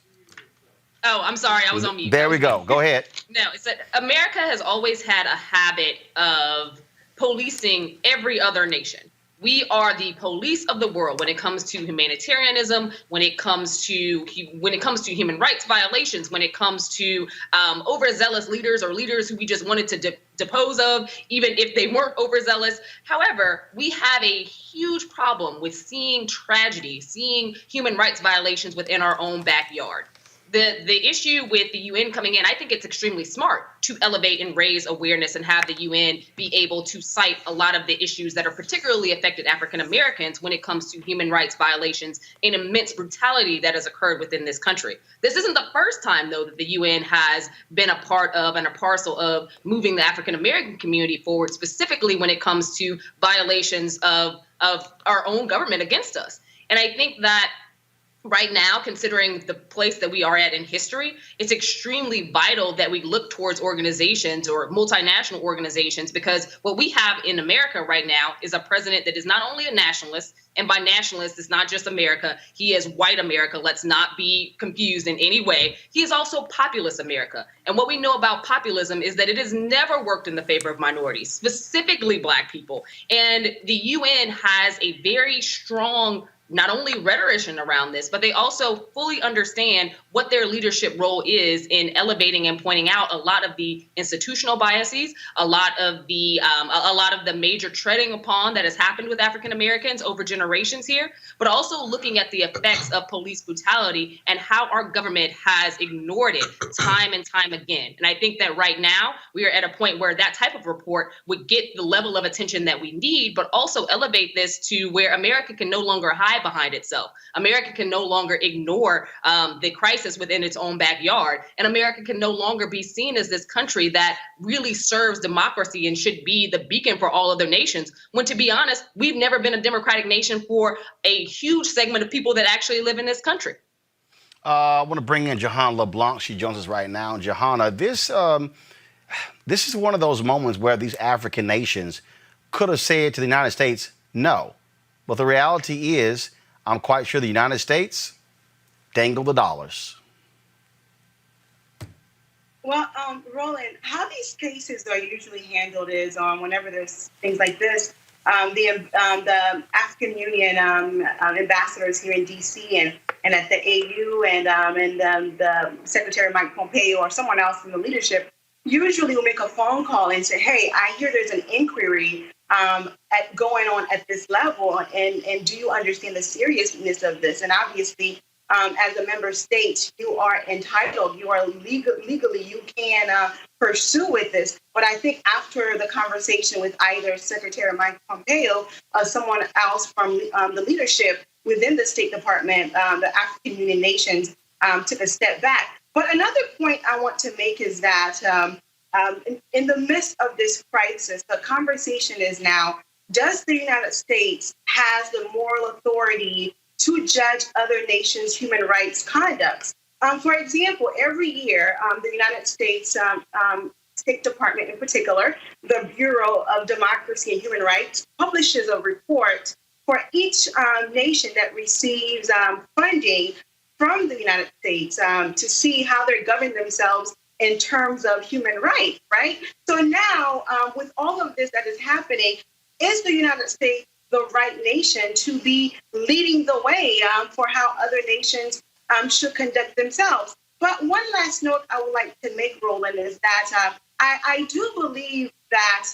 Oh, I'm sorry. I was on mute. There we go. Go ahead. No, it's that America has always had a habit of policing every other nation. We are the police of the world when it comes to humanitarianism, when it comes to human rights violations, when it comes to overzealous leaders or leaders who we just wanted to depose of, even if they weren't overzealous. However, we have a huge problem with seeing tragedy, seeing human rights violations within our own backyard. The issue with the UN coming in, I think it's extremely smart to elevate and raise awareness and have the UN be able to cite a lot of the issues that are particularly affected African Americans when it comes to human rights violations and immense brutality that has occurred within this country. This isn't the first time, though, that the UN has been a part of and a parcel of moving the African American community forward, specifically when it comes to violations of our own government against us. And I think that right now, considering the place that we are at in history, it's extremely vital that we look towards organizations or multinational organizations, because what we have in America right now is a president that is not only a nationalist, and by nationalist, it's not just America. He is white America. Let's not be confused in any way. He is also populist America. And what we know about populism is that it has never worked in the favor of minorities, specifically Black people. And the UN has a very strong not only rhetorician around this, but they also fully understand what their leadership role is in elevating and pointing out a lot of the institutional biases, a lot of the major treading upon that has happened with African Americans over generations here, but also looking at the effects of police brutality and how our government has ignored it time and time again. And I think that right now we are at a point where that type of report would get the level of attention that we need, but also elevate this to where America can no longer hide behind itself. America can no longer ignore the crisis within its own backyard. And America can no longer be seen as this country that really serves democracy and should be the beacon for all other nations. When, to be honest, we've never been a democratic nation for a huge segment of people that actually live in this country. I want to bring in Johanna LeBlanc. She joins us right now. Johanna, this is one of those moments where these African nations could have said to the United States, no. But the reality is, I'm quite sure the United States dangled the dollars. Well, Roland, how these cases are usually handled is whenever there's things like this, the African Union ambassadors here in D.C. and at the AU and the Secretary Mike Pompeo or someone else in the leadership usually will make a phone call and say, hey, I hear there's an inquiry going on at this level, and do you understand the seriousness of this? And obviously, as a member state, you are entitled, you are legally, you can pursue with this. But I think after the conversation with either Secretary Mike Pompeo or someone else from the leadership within the State Department, the African Union nations took a step back. But another point I want to make is that in the midst of this crisis, the conversation is now, does the United States has the moral authority to judge other nations' human rights conducts? For example, every year, the United States State Department in particular, the Bureau of Democracy and Human Rights, publishes a report for each nation that receives funding from the United States to see how they're governing themselves in terms of human rights, right? So now, with all of this that is happening, is the United States the right nation to be leading the way for how other nations should conduct themselves? But one last note I would like to make, Roland, is that I do believe that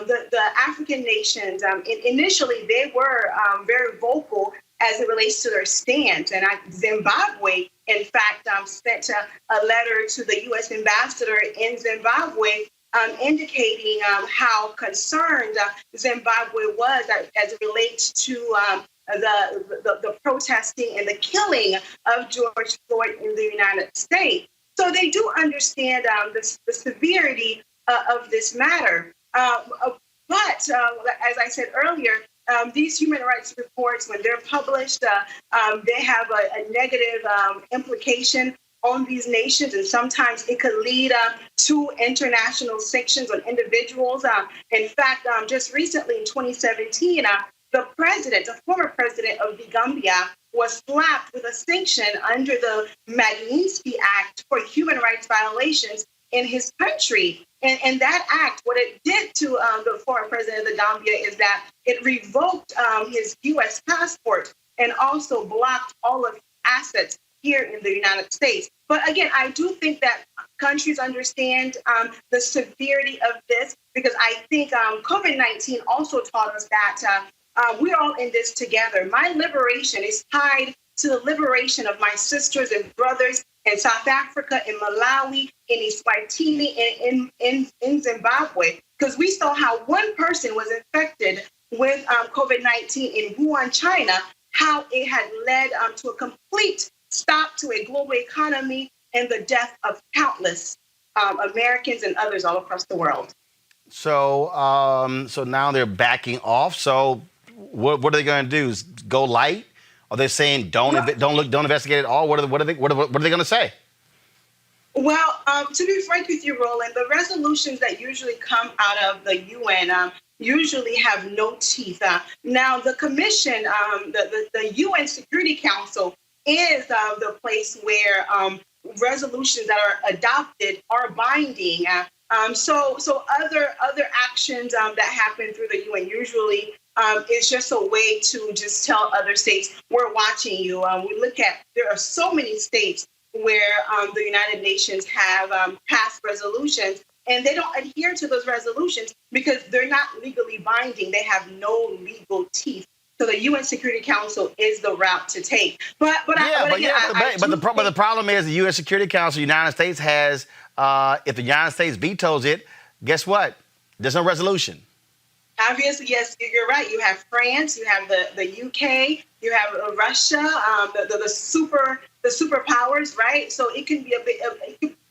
the African nations, initially, they were very vocal as it relates to their stance. And Zimbabwe, in fact, sent a letter to the U.S. ambassador in Zimbabwe indicating how concerned Zimbabwe was as it relates to the protesting and the killing of George Floyd in the United States. So they do understand the severity of this matter. But as I said earlier, these human rights reports, when they're published, they have a negative implication on these nations, and sometimes it could lead to international sanctions on individuals. In fact, just recently in 2017, the former president of the Gambia, was slapped with a sanction under the Magnitsky Act for human rights violations in his country. And that act, what it did to the former president of the Gambia is that it revoked his U.S. passport and also blocked all of his assets here in the United States. But again, I do think that countries understand the severity of this, because I think COVID-19 also taught us that we're all in this together. My liberation is tied to the liberation of my sisters and brothers in South Africa, in Malawi, in Eswatini, and in Zimbabwe, because we saw how one person was infected with COVID-19 in Wuhan, China, how it had led to a complete stop to a global economy and the death of countless Americans and others all across the world. So, so now they're backing off. So, what are they going to do? Go light? Are they saying don't investigate at all? What are they going to say? Well, to be frank with you, Roland, the resolutions that usually come out of the UN usually have no teeth. Now, the Commission, the UN Security Council, is the place where resolutions that are adopted are binding. So other actions that happen through the UN usually is just a way to just tell other states, we're watching you. There are so many states where the United Nations have passed resolutions, and they don't adhere to those resolutions because they're not legally binding. They have no legal teeth. So the UN Security Council is the route to take. But the problem is the UN Security Council, the United States has, if the United States vetoes it, guess what? There's no resolution. Obviously, yes, you're right. You have France, you have the UK, you have Russia, the superpowers, right? So it can be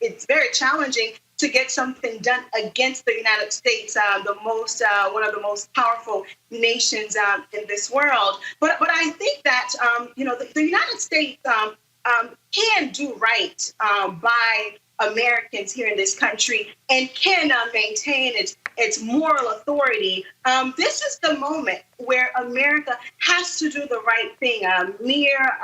it's very challenging to get something done against the United States, one of the most powerful nations in this world. But I think that the United States can do right by Americans here in this country and can maintain its moral authority. This is the moment where America has to do the right thing. Mere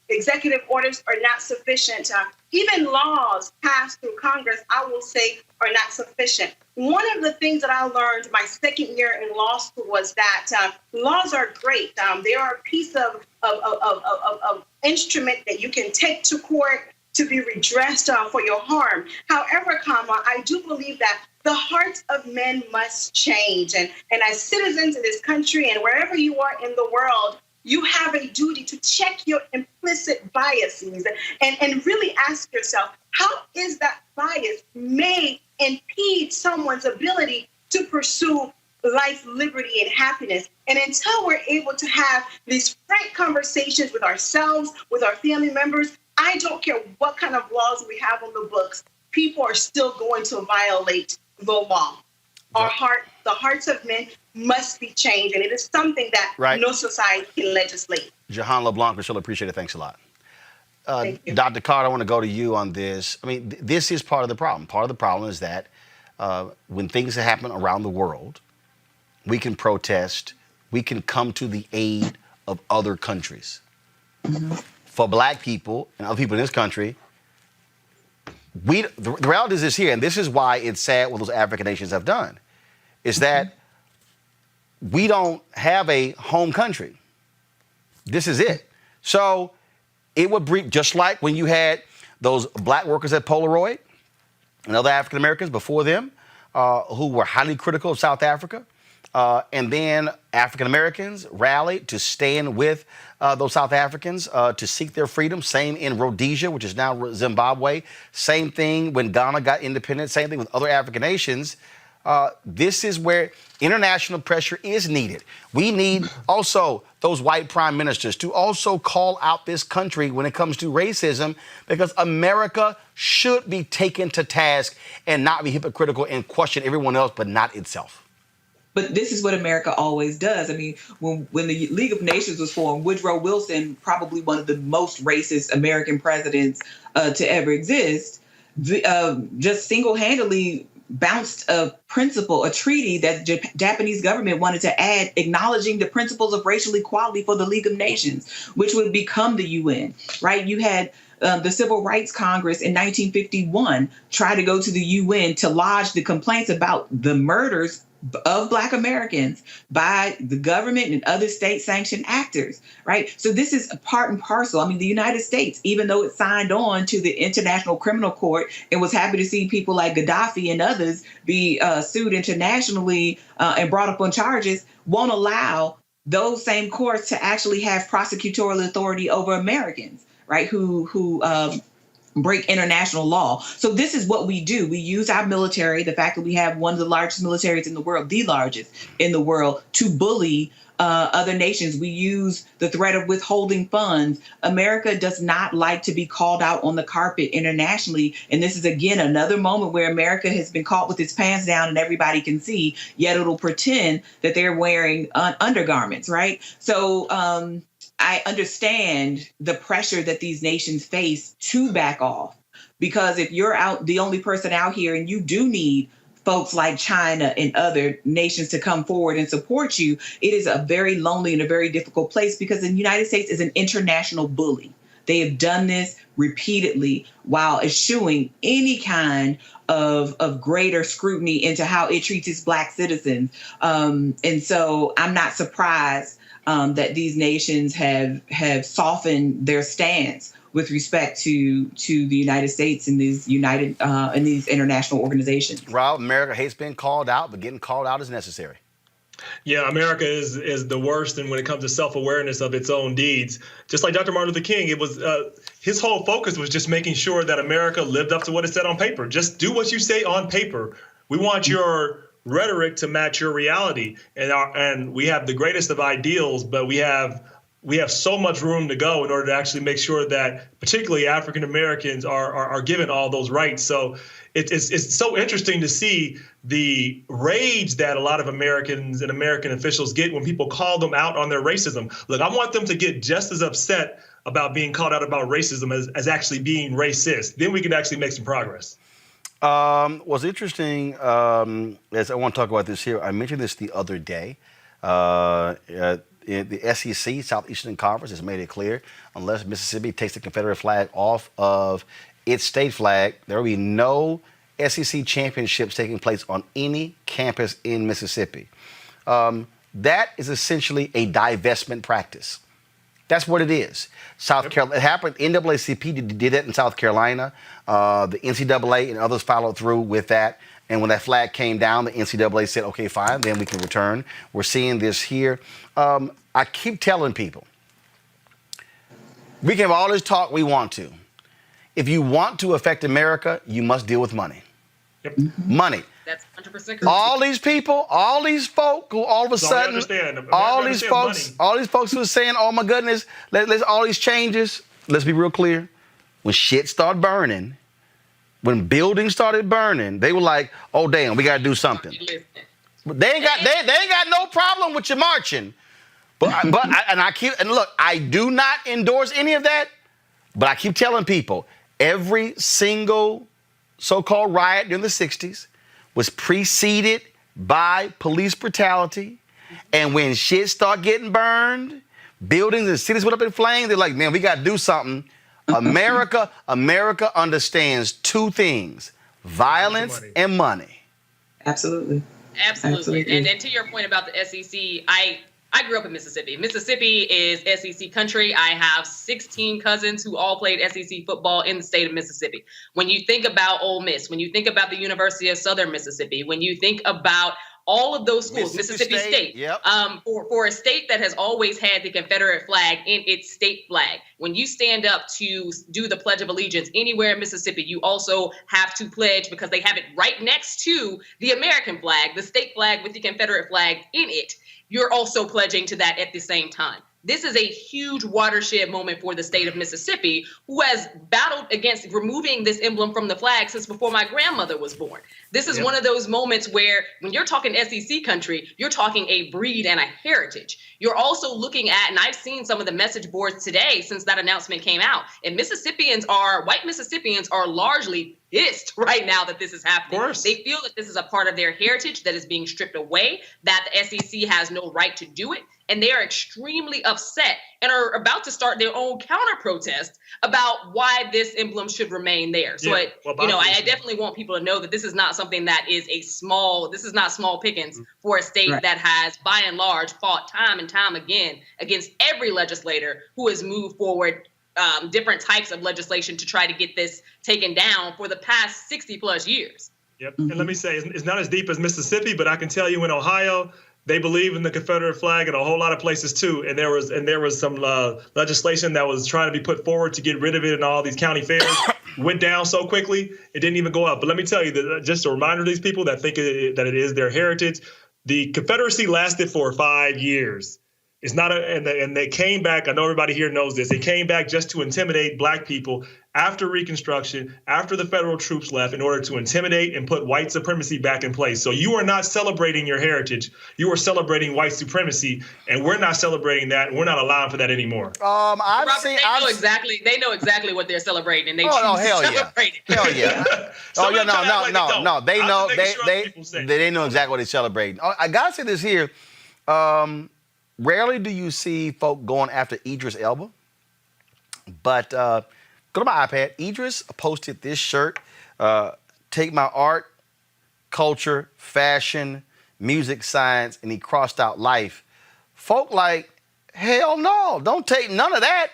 executive orders are not sufficient. Even laws passed through Congress, I will say, are not sufficient. One of the things that I learned my second year in law school was that laws are great. They are a piece of instrument that you can take to court to be redressed for your harm. However, I do believe that the hearts of men must change. And as citizens in this country and wherever you are in the world, you have a duty to check your implicit biases and really ask yourself, how is that bias may impede someone's ability to pursue life, liberty, and happiness? And until we're able to have these frank conversations with ourselves, with our family members, I don't care what kind of laws we have on the books, people are still going to violate the law. The hearts of men must be changed, and it is something that no society can legislate. Jahan LeBlanc, we still appreciate it. Thanks a lot. Thank you. Dr. Carter, I want to go to you on this. I mean, this is part of the problem. Part of the problem is that when things happen around the world, we can protest, we can come to the aid of other countries. Mm-hmm. For black people and other people in this country, the reality is this here, and this is why it's sad what those African nations have done, is that we don't have a home country. This is it. So it would bring, just like when you had those black workers at Polaroid and other African Americans before them who were highly critical of South Africa, and then African Americans rallied to stand with those South Africans to seek their freedom. Same in Rhodesia, which is now Zimbabwe. Same thing when Ghana got independent. Same thing with other African nations. This is where international pressure is needed. We need also those white prime ministers to also call out this country when it comes to racism, because America should be taken to task and not be hypocritical and question everyone else, but not itself. But this is what America always does. I mean, when the League of Nations was formed, Woodrow Wilson, probably one of the most racist American presidents to ever exist, just single-handedly bounced a principle, a treaty that the Japanese government wanted to add, acknowledging the principles of racial equality for the League of Nations, which would become the UN, right? You had the Civil Rights Congress in 1951 try to go to the UN to lodge the complaints about the murders of Black Americans by the government and other state-sanctioned actors, right? So this is a part and parcel. I mean, the United States, even though it signed on to the International Criminal Court and was happy to see people like Gaddafi and others be sued internationally and brought up on charges, won't allow those same courts to actually have prosecutorial authority over Americans, right, who break international law. So this is what we do. We use our military, the fact that we have one of the largest militaries in the world, the largest in the world, to bully other nations. We use the threat of withholding funds. America does not like to be called out on the carpet internationally. And this is, again, another moment where America has been caught with its pants down and everybody can see, yet it'll pretend that they're wearing undergarments, right? So I understand the pressure that these nations face to back off, because if you're out, the only person out here, and you do need folks like China and other nations to come forward and support you, it is a very lonely and a very difficult place, because the United States is an international bully. They have done this repeatedly while eschewing any kind of greater scrutiny into how it treats its Black citizens. And so I'm not surprised that these nations have softened their stance with respect to the United States and these these international organizations. Rob, America hates being called out, but getting called out is necessary. Yeah, America is the worst, and when it comes to self-awareness of its own deeds, just like Dr. Martin Luther King, it was his whole focus was just making sure that America lived up to what it said on paper. Just do what you say on paper. We want your rhetoric to match your reality, and we have the greatest of ideals, but we have so much room to go in order to actually make sure that particularly African Americans are given all those rights. So it's so interesting to see the rage that a lot of Americans and American officials get when people call them out on their racism. Look, I want them to get just as upset about being called out about racism as actually being racist. Then we can actually make some progress. What's interesting, as I want to talk about this here, I mentioned this the other day. The SEC, Southeastern Conference, has made it clear, unless Mississippi takes the Confederate flag off of its state flag, there will be no SEC championships taking place on any campus in Mississippi. That is essentially a divestment practice. That's what it is. South Carolina, it happened. NAACP did that in South Carolina. The NCAA and others followed through with that. And when that flag came down, the NCAA said, okay, fine, then we can return. We're seeing this here. I keep telling people, we can have all this talk we want to. If you want to affect America, you must deal with money. Yep. Money. That's 100% correct. All these people, all these folk who all of a sudden, all these folks who are saying, oh my goodness, let's all these changes. Let's be real clear. When shit started burning, when buildings started burning, they were like, oh damn, we got to do something. But they ain't got no problem with you marching. And look, I do not endorse any of that, but I keep telling people, every single so-called riot during the 60s was preceded by police brutality. And when shit start getting burned, buildings and cities went up in flames, they're like, man, we got to do something. America understands two things, violence and money. Absolutely. And to your point about the SEC, I grew up in Mississippi. Mississippi is SEC country. I have 16 cousins who all played SEC football in the state of Mississippi. When you think about Ole Miss, when you think about the University of Southern Mississippi, when you think about all of those schools, Mississippi State, yep. For a state that has always had the Confederate flag in its state flag, when you stand up to do the Pledge of Allegiance anywhere in Mississippi, you also have to pledge, because they have it right next to the American flag, the state flag with the Confederate flag in it. You're also pledging to that at the same time. This is a huge watershed moment for the state of Mississippi, who has battled against removing this emblem from the flag since before my grandmother was born. This is one of those moments where, when you're talking SEC country, you're talking a breed and a heritage. You're also looking at, and I've seen some of the message boards today since that announcement came out, and white Mississippians are largely pissed right now that this is happening. Of course. They feel that this is a part of their heritage that is being stripped away, that the SEC has no right to do it, and they are extremely upset and are about to start their own counter-protest about why this emblem should remain there. So, I definitely want people to know that this is not something that is this is not small pickings for a state that has, by and large, fought time and time again against every legislator who has moved forward different types of legislation to try to get this taken down for the past 60 plus years. Yep. And let me say, it's not as deep as Mississippi, but I can tell you in Ohio, they believe in the Confederate flag and a whole lot of places too. And there was some legislation that was trying to be put forward to get rid of it in all these county fairs. Went down so quickly, it didn't even go up. But let me tell you, that just a reminder to these people that think that it is their heritage, the Confederacy lasted for 5 years. It's not and they came back. I know everybody here knows this. They came back just to intimidate black people after Reconstruction, after the federal troops left, in order to intimidate and put white supremacy back in place. So you are not celebrating your heritage. You are celebrating white supremacy, and we're not celebrating that. And we're not allowing for that anymore. They know exactly what they're celebrating, and they choose hell to celebrate it. Hell yeah. No. They know they know exactly what they're celebrating. I gotta say this here. Rarely do you see folk going after Idris Elba, but go to my iPad. Idris posted this shirt, take my art, culture, fashion, music, science, and he crossed out life. Folk like, hell no, don't take none of that.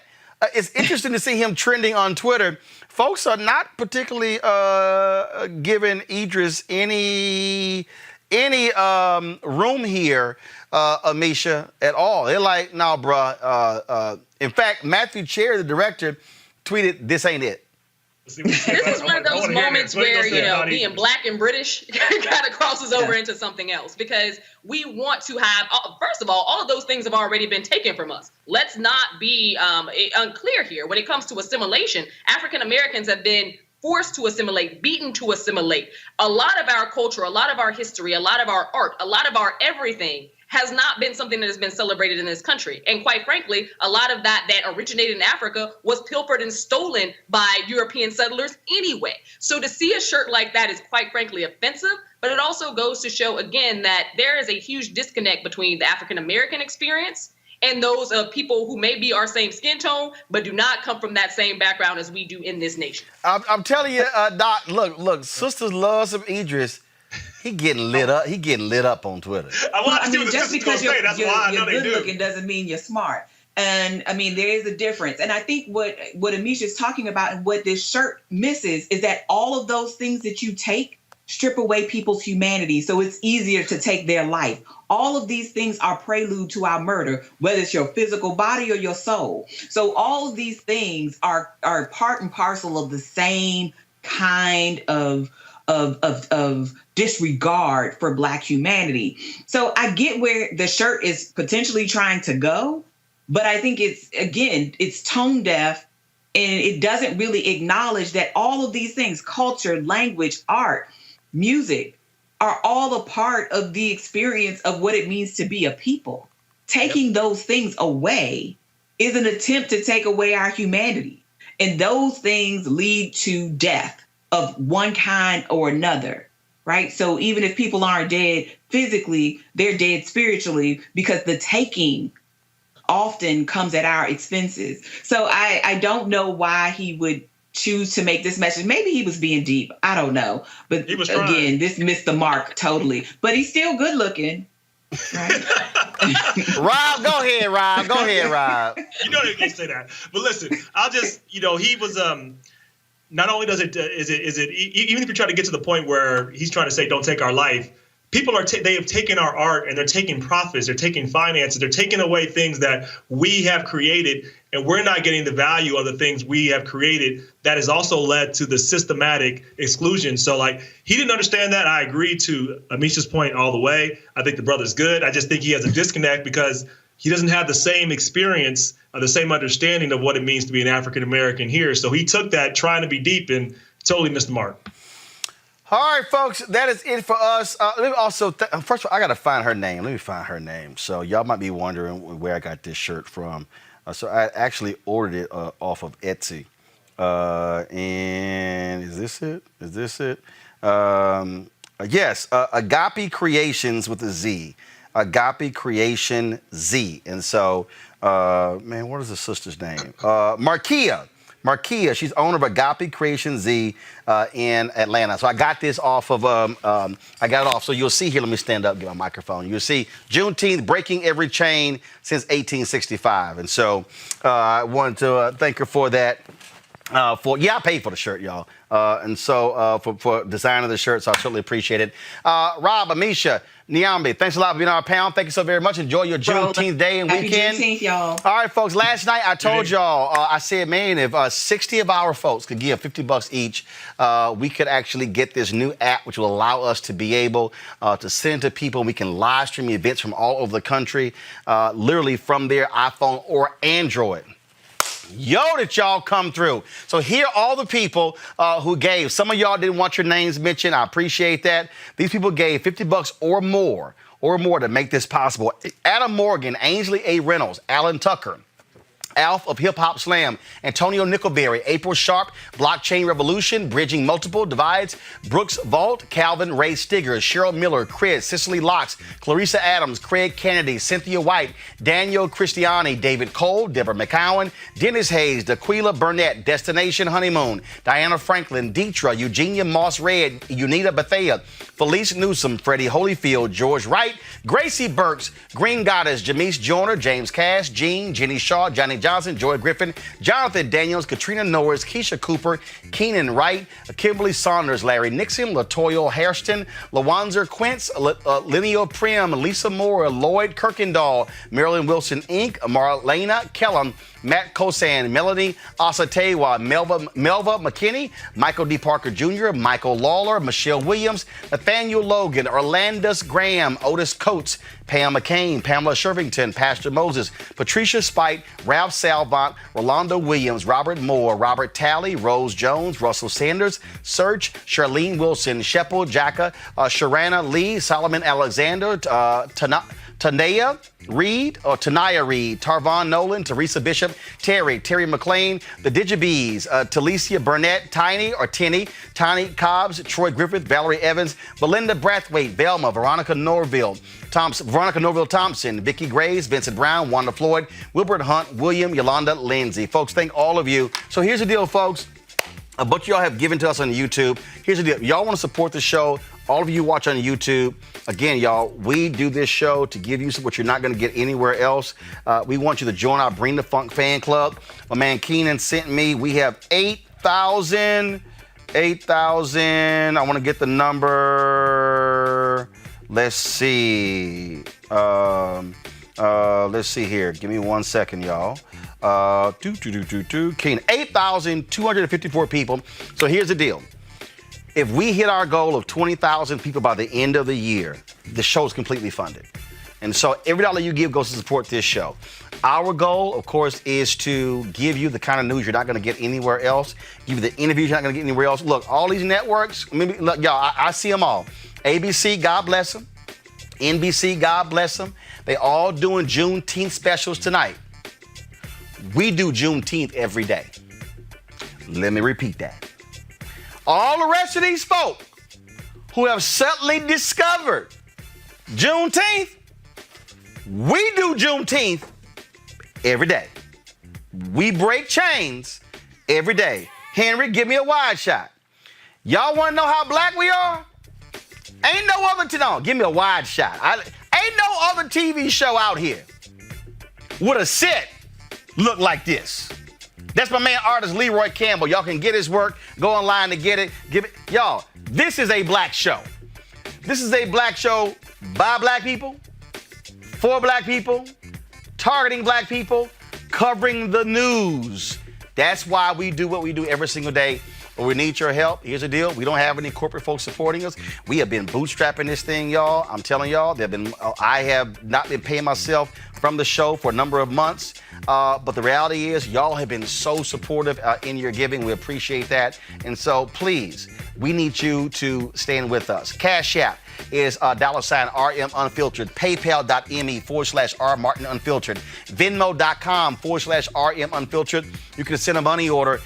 It's interesting to see him trending on Twitter. Folks are not particularly giving Idris any room here, Amisha, at all. They're like, no, bruh. In fact, Matthew Cherry, the director, tweeted, "This ain't it." This is one of those moments where, being black and British kind of crosses over into something else, because we want to have, first of all of those things have already been taken from us. Let's not be unclear here. When it comes to assimilation, African Americans have been forced to assimilate, beaten to assimilate. A lot of our culture, a lot of our history, a lot of our art, a lot of our everything has not been something that has been celebrated in this country. And quite frankly, a lot of that originated in Africa was pilfered and stolen by European settlers anyway. So to see a shirt like that is quite frankly offensive, but it also goes to show again that there is a huge disconnect between the African American experience and those of people who may be our same skin tone, but do not come from that same background as we do in this nation. I'm telling you, Doc, look, sisters love some Idris. He getting lit up. He getting lit up on Twitter. Just because you're good looking doesn't mean you're smart. And I mean, there is a difference. And I think what Amisha is talking about and what this shirt misses is that all of those things that you take strip away people's humanity. So it's easier to take their life. All of these things are prelude to our murder, whether it's your physical body or your soul. So all of these things are part and parcel of the same kind of disregard for Black humanity. So I get where the shirt is potentially trying to go, but I think it's tone deaf, and it doesn't really acknowledge that all of these things, culture, language, art, music, are all a part of the experience of what it means to be a people. Taking those things away is an attempt to take away our humanity. And those things lead to death of one kind or another, right? So even if people aren't dead physically, they're dead spiritually, because the taking often comes at our expenses. So I don't know why he would choose to make this message. Maybe he was being deep. I don't know. But again, this missed the mark totally. But he's still good looking. Right? Rob, go ahead, Rob. You know they can't say that. But listen, I'll just, he was not only is it even if you try to get to the point where he's trying to say don't take our life, people they have taken our art and they're taking profits, they're taking finances, they're taking away things that we have created, and we're not getting the value of the things we have created. That has also led to the systematic exclusion. So he didn't understand that. I agree to Amisha's point all the way. I think the brother's good. I just think he has a disconnect because he doesn't have the same experience or the same understanding of what it means to be an African American here. So he took that trying to be deep and totally missed the mark. All right, folks, that is it for us. Let me also, first of all, I got to find her name. Let me find her name. So y'all might be wondering where I got this shirt from. So I actually ordered it off of Etsy. And is this it? Is this it? Yes, Agape Creations with a Z. Agape Creation Z. And so, man, what is the sister's name? Markia. Markia, she's owner of Agape Creation Z in Atlanta. So I got this off of, I got it off. So you'll see here, let me stand up, get my microphone. You'll see Juneteenth breaking every chain since 1865. And so I wanted to thank her for that. I paid for the shirt, y'all. And so for designing the shirt, so I certainly appreciate it. Rob, Amisha, Niambi, thanks a lot for being on our panel. Thank you so very much. Enjoy your Juneteenth day and Happy weekend. Juneteenth, y'all. All right, folks, last night I told y'all, I said, man, if 60 of our folks could give $50 each, we could actually get this new app, which will allow us to be able to send to people. We can live stream events from all over the country, literally from their iPhone or Android. Yo, did y'all come through. So here are all the people who gave. Some of y'all didn't want your names mentioned. I appreciate that. These people gave $50 or more to make this possible. Adam Morgan, Ainsley A. Reynolds, Alan Tucker, Alf of Hip Hop Slam, Antonio Nickelberry, April Sharp, Blockchain Revolution, Bridging Multiple Divides, Brooks Vault, Calvin Ray Stigger, Cheryl Miller, Chris, Cicely Locks, Clarissa Adams, Craig Kennedy, Cynthia White, Daniel Christiani, David Cole, Deborah McCowan, Dennis Hayes, Daquila Burnett, Destination Honeymoon, Diana Franklin, Deetra, Eugenia Moss Red, Unita Bethea, Felice Newsom, Freddie Holyfield, George Wright, Gracie Burks, Green Goddess, Jamise Joyner, James Cash, Jean, Jenny Shaw, Johnny Johnson, Joy Griffin, Jonathan Daniels, Katrina Norris, Keisha Cooper, Keenan Wright, Kimberly Saunders, Larry Nixon, Latoya Hairston, Lawanzer Quince, Linnea Prim, Lisa Moore, Lloyd Kirkendall, Marilyn Wilson Inc., Marlena Kellum, Matt Kosan, Melanie Asatewa, Melva McKinney, Michael D. Parker Jr., Michael Lawler, Michelle Williams, Nathaniel Logan, Orlandus Graham, Otis Coates, Pam McCain, Pamela Shervington, Pastor Moses, Patricia Spite, Ralph Salvant, Rolando Williams, Robert Moore, Robert Talley, Rose Jones, Russell Sanders, Search, Charlene Wilson, Sheppel Jacka, Sharana Lee, Solomon Alexander, Tanaya Reed, Tarvon Nolan, Teresa Bishop, Terry McLean, the Digibees, Talicia Burnett, Tiny Cobbs, Troy Griffith, Valerie Evans, Belinda Brathwaite, Velma, Veronica Norville Thompson, Vicki Graves, Vincent Brown, Wanda Floyd, Wilbert Hunt, William, Yolanda Lindsay. Folks, thank all of you. So here's the deal, folks. A bunch of y'all have given to us on YouTube. Here's the deal. Y'all want to support the show. All of you watch on YouTube. Again, y'all, we do this show to give you what you're not going to get anywhere else. We want you to join our Bring the Funk fan club. My man Keenan sent me. We have 8,000. I want to get the number. Let's see. Let's see here. Give me 1 second, y'all. Keenan, 8,254 people. So here's the deal. If we hit our goal of 20,000 people by the end of the year, the show is completely funded. And so every dollar you give goes to support this show. Our goal, of course, is to give you the kind of news you're not going to get anywhere else, give you the interviews you're not going to get anywhere else. Look, all these networks, look, y'all, I see them all. ABC, God bless them. NBC, God bless them. They all doing Juneteenth specials tonight. We do Juneteenth every day. Let me repeat that. All the rest of these folk who have suddenly discovered Juneteenth, we do Juneteenth every day. We break chains every day. Henry, give me a wide shot. Y'all want to know how black we are? Ain't no other, give me a wide shot. Ain't no other TV show out here with a set look like this. That's my man, artist Leroy Campbell. Y'all can get his work. Go online to get it. Y'all, this is a black show. This is a black show by black people, for black people, targeting black people, covering the news. That's why we do what we do every single day. But we need your help. Here's the deal. We don't have any corporate folks supporting us. We have been bootstrapping this thing, y'all. I'm telling y'all, I have not been paying myself from the show for a number of months. But the reality is, y'all have been so supportive in your giving. We appreciate that. And so, please, we need you to stand with us. Cash App, is $RM Unfiltered. PayPal.me/R Martin Unfiltered. Venmo.com/RM Unfiltered. You can send a money order,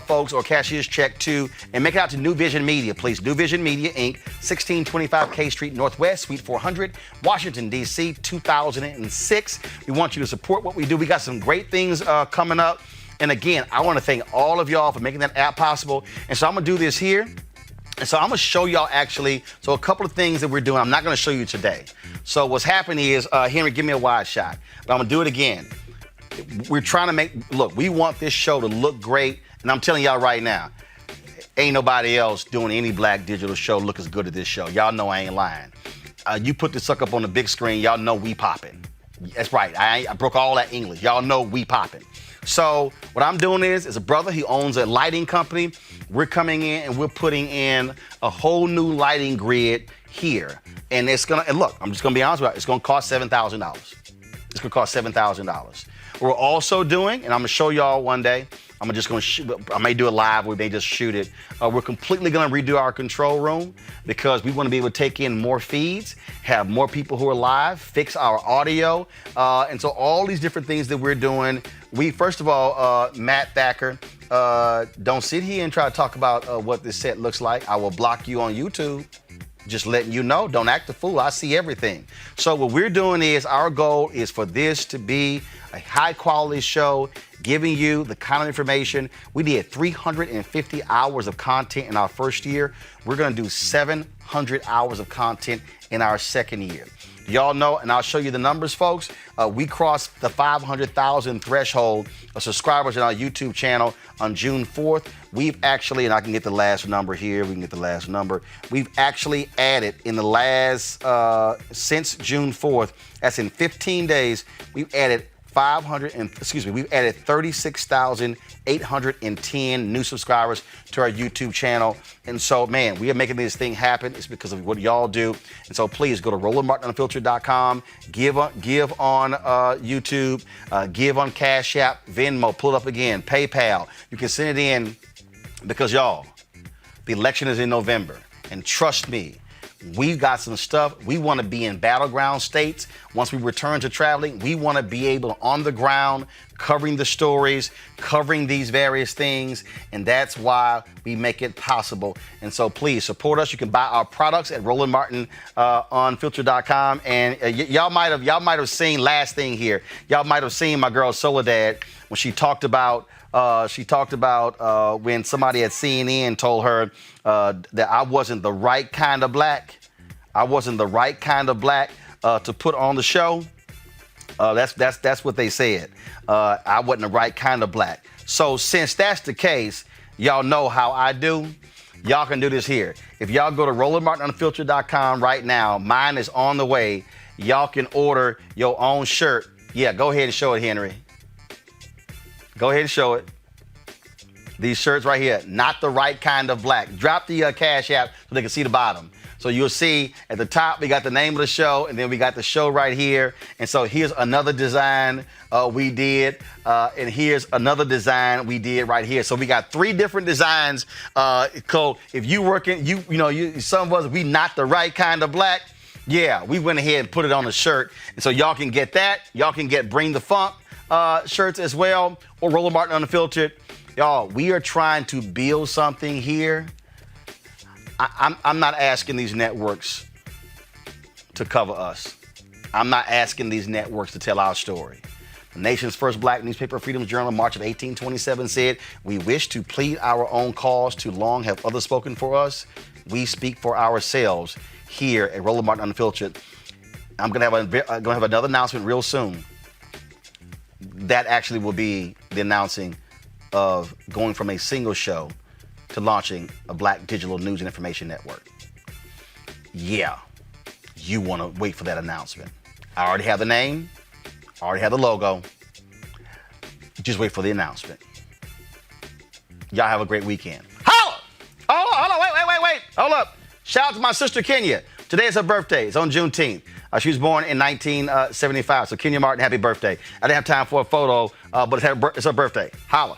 folks, or cashier's check to, and make it out to New Vision Media, please. New Vision Media, Inc., 1625 K Street Northwest, Suite 400, Washington, D.C., 2006. We want you to support what we do. We got some great things coming up. And again, I want to thank all of y'all for making that app possible. And so I'm going to do this here. And so I'm going to show y'all actually, so a couple of things that we're doing. I'm not going to show you today. So what's happening is, Henry, give me a wide shot. But I'm going to do it again. We're trying to look, we want this show to look great. And I'm telling y'all right now, ain't nobody else doing any black digital show look as good as this show. Y'all know I ain't lying. You put this sucker up on the big screen, y'all know we popping. That's right. I broke all that English. Y'all know we popping. So what I'm doing is a brother, he owns a lighting company. We're coming in and we're putting in a whole new lighting grid here. And it's going to, and look, I'm just going to be honest with you, it's going to cost $7,000. It's going to cost $7,000. We're also doing, and I'm going to show y'all one day, I'm just going to shoot, I may do it live, we may just shoot it. We're completely going to redo our control room because we want to be able to take in more feeds, have more people who are live, fix our audio. And so all these different things that we're doing. We, first of all, Matt Thacker, don't sit here and try to talk about what this set looks like. I will block you on YouTube. Just letting you know, don't act a fool. I see everything. So what we're doing is, our goal is for this to be a high quality show, giving you the kind of information. We did 350 hours of content in our first year. We're going to do 700 hours of content in our second year. Y'all know, and I'll show you the numbers, folks. We crossed the 500,000 threshold of subscribers in our YouTube channel on June 4th. We've actually, and I can get the last number here. We can get the last number. We've actually added in the last, since June 4th, that's in 15 days, we've added we've added 36,810 new subscribers to our YouTube channel. And so, man, we are making this thing happen. It's because of what y'all do. And so please go to RolandMartinUnfiltered.com, give on YouTube, give on Cash App, Venmo, pull it up again, PayPal. You can send it in because, y'all, the election is in November. And trust me, we've got some stuff. We want to be in battleground states. Once we return to traveling, we want to be able on the ground, covering the stories, covering these various things. And that's why we make it possible. And so please support us. You can buy our products at RolandMartinUnfiltered.com. And y'all might have seen, last thing here, y'all might have seen my girl Soledad when she talked about when somebody at CNN told her that I wasn't the right kind of black. I wasn't the right kind of black to put on the show. That's what they said. I wasn't the right kind of black. So since that's the case, y'all know how I do. Y'all can do this here. If y'all go to RolandMartinUnfiltered.com right now, mine is on the way. Y'all can order your own shirt. Yeah, go ahead and show it, Henry. Go ahead and show it. These shirts right here, not the right kind of black. Drop the Cash App so they can see the bottom. So you'll see at the top, we got the name of the show, and then we got the show right here. And so here's another design we did, and here's another design we did right here. So we got 3 different designs. If you working, some of us, we not the right kind of black. Yeah, we went ahead and put it on the shirt. And so y'all can get that. Y'all can get Bring the Funk shirts as well, or Roland Martin Unfiltered. Y'all, we are trying to build something here. I'm not asking these networks to cover us. I'm not asking these networks to tell our story. The nation's first black newspaper, Freedom's Journal, March of 1827, said, "We wish to plead our own cause. Too long have others spoken for us. We speak for ourselves here at Roland Martin Unfiltered." I'm gonna have another announcement real soon. That actually will be the announcing of going from a single show to launching a black digital news and information network. Yeah, you want to wait for that announcement. I already have the name, I already have the logo. Just wait for the announcement. Y'all have a great weekend. Hold on, wait. Hold up. Shout out to my sister Kenya. Today is her birthday. It's on Juneteenth. She was born in 1975. So Kenya Martin, happy birthday. I didn't have time for a photo, but it's her birthday. Holla.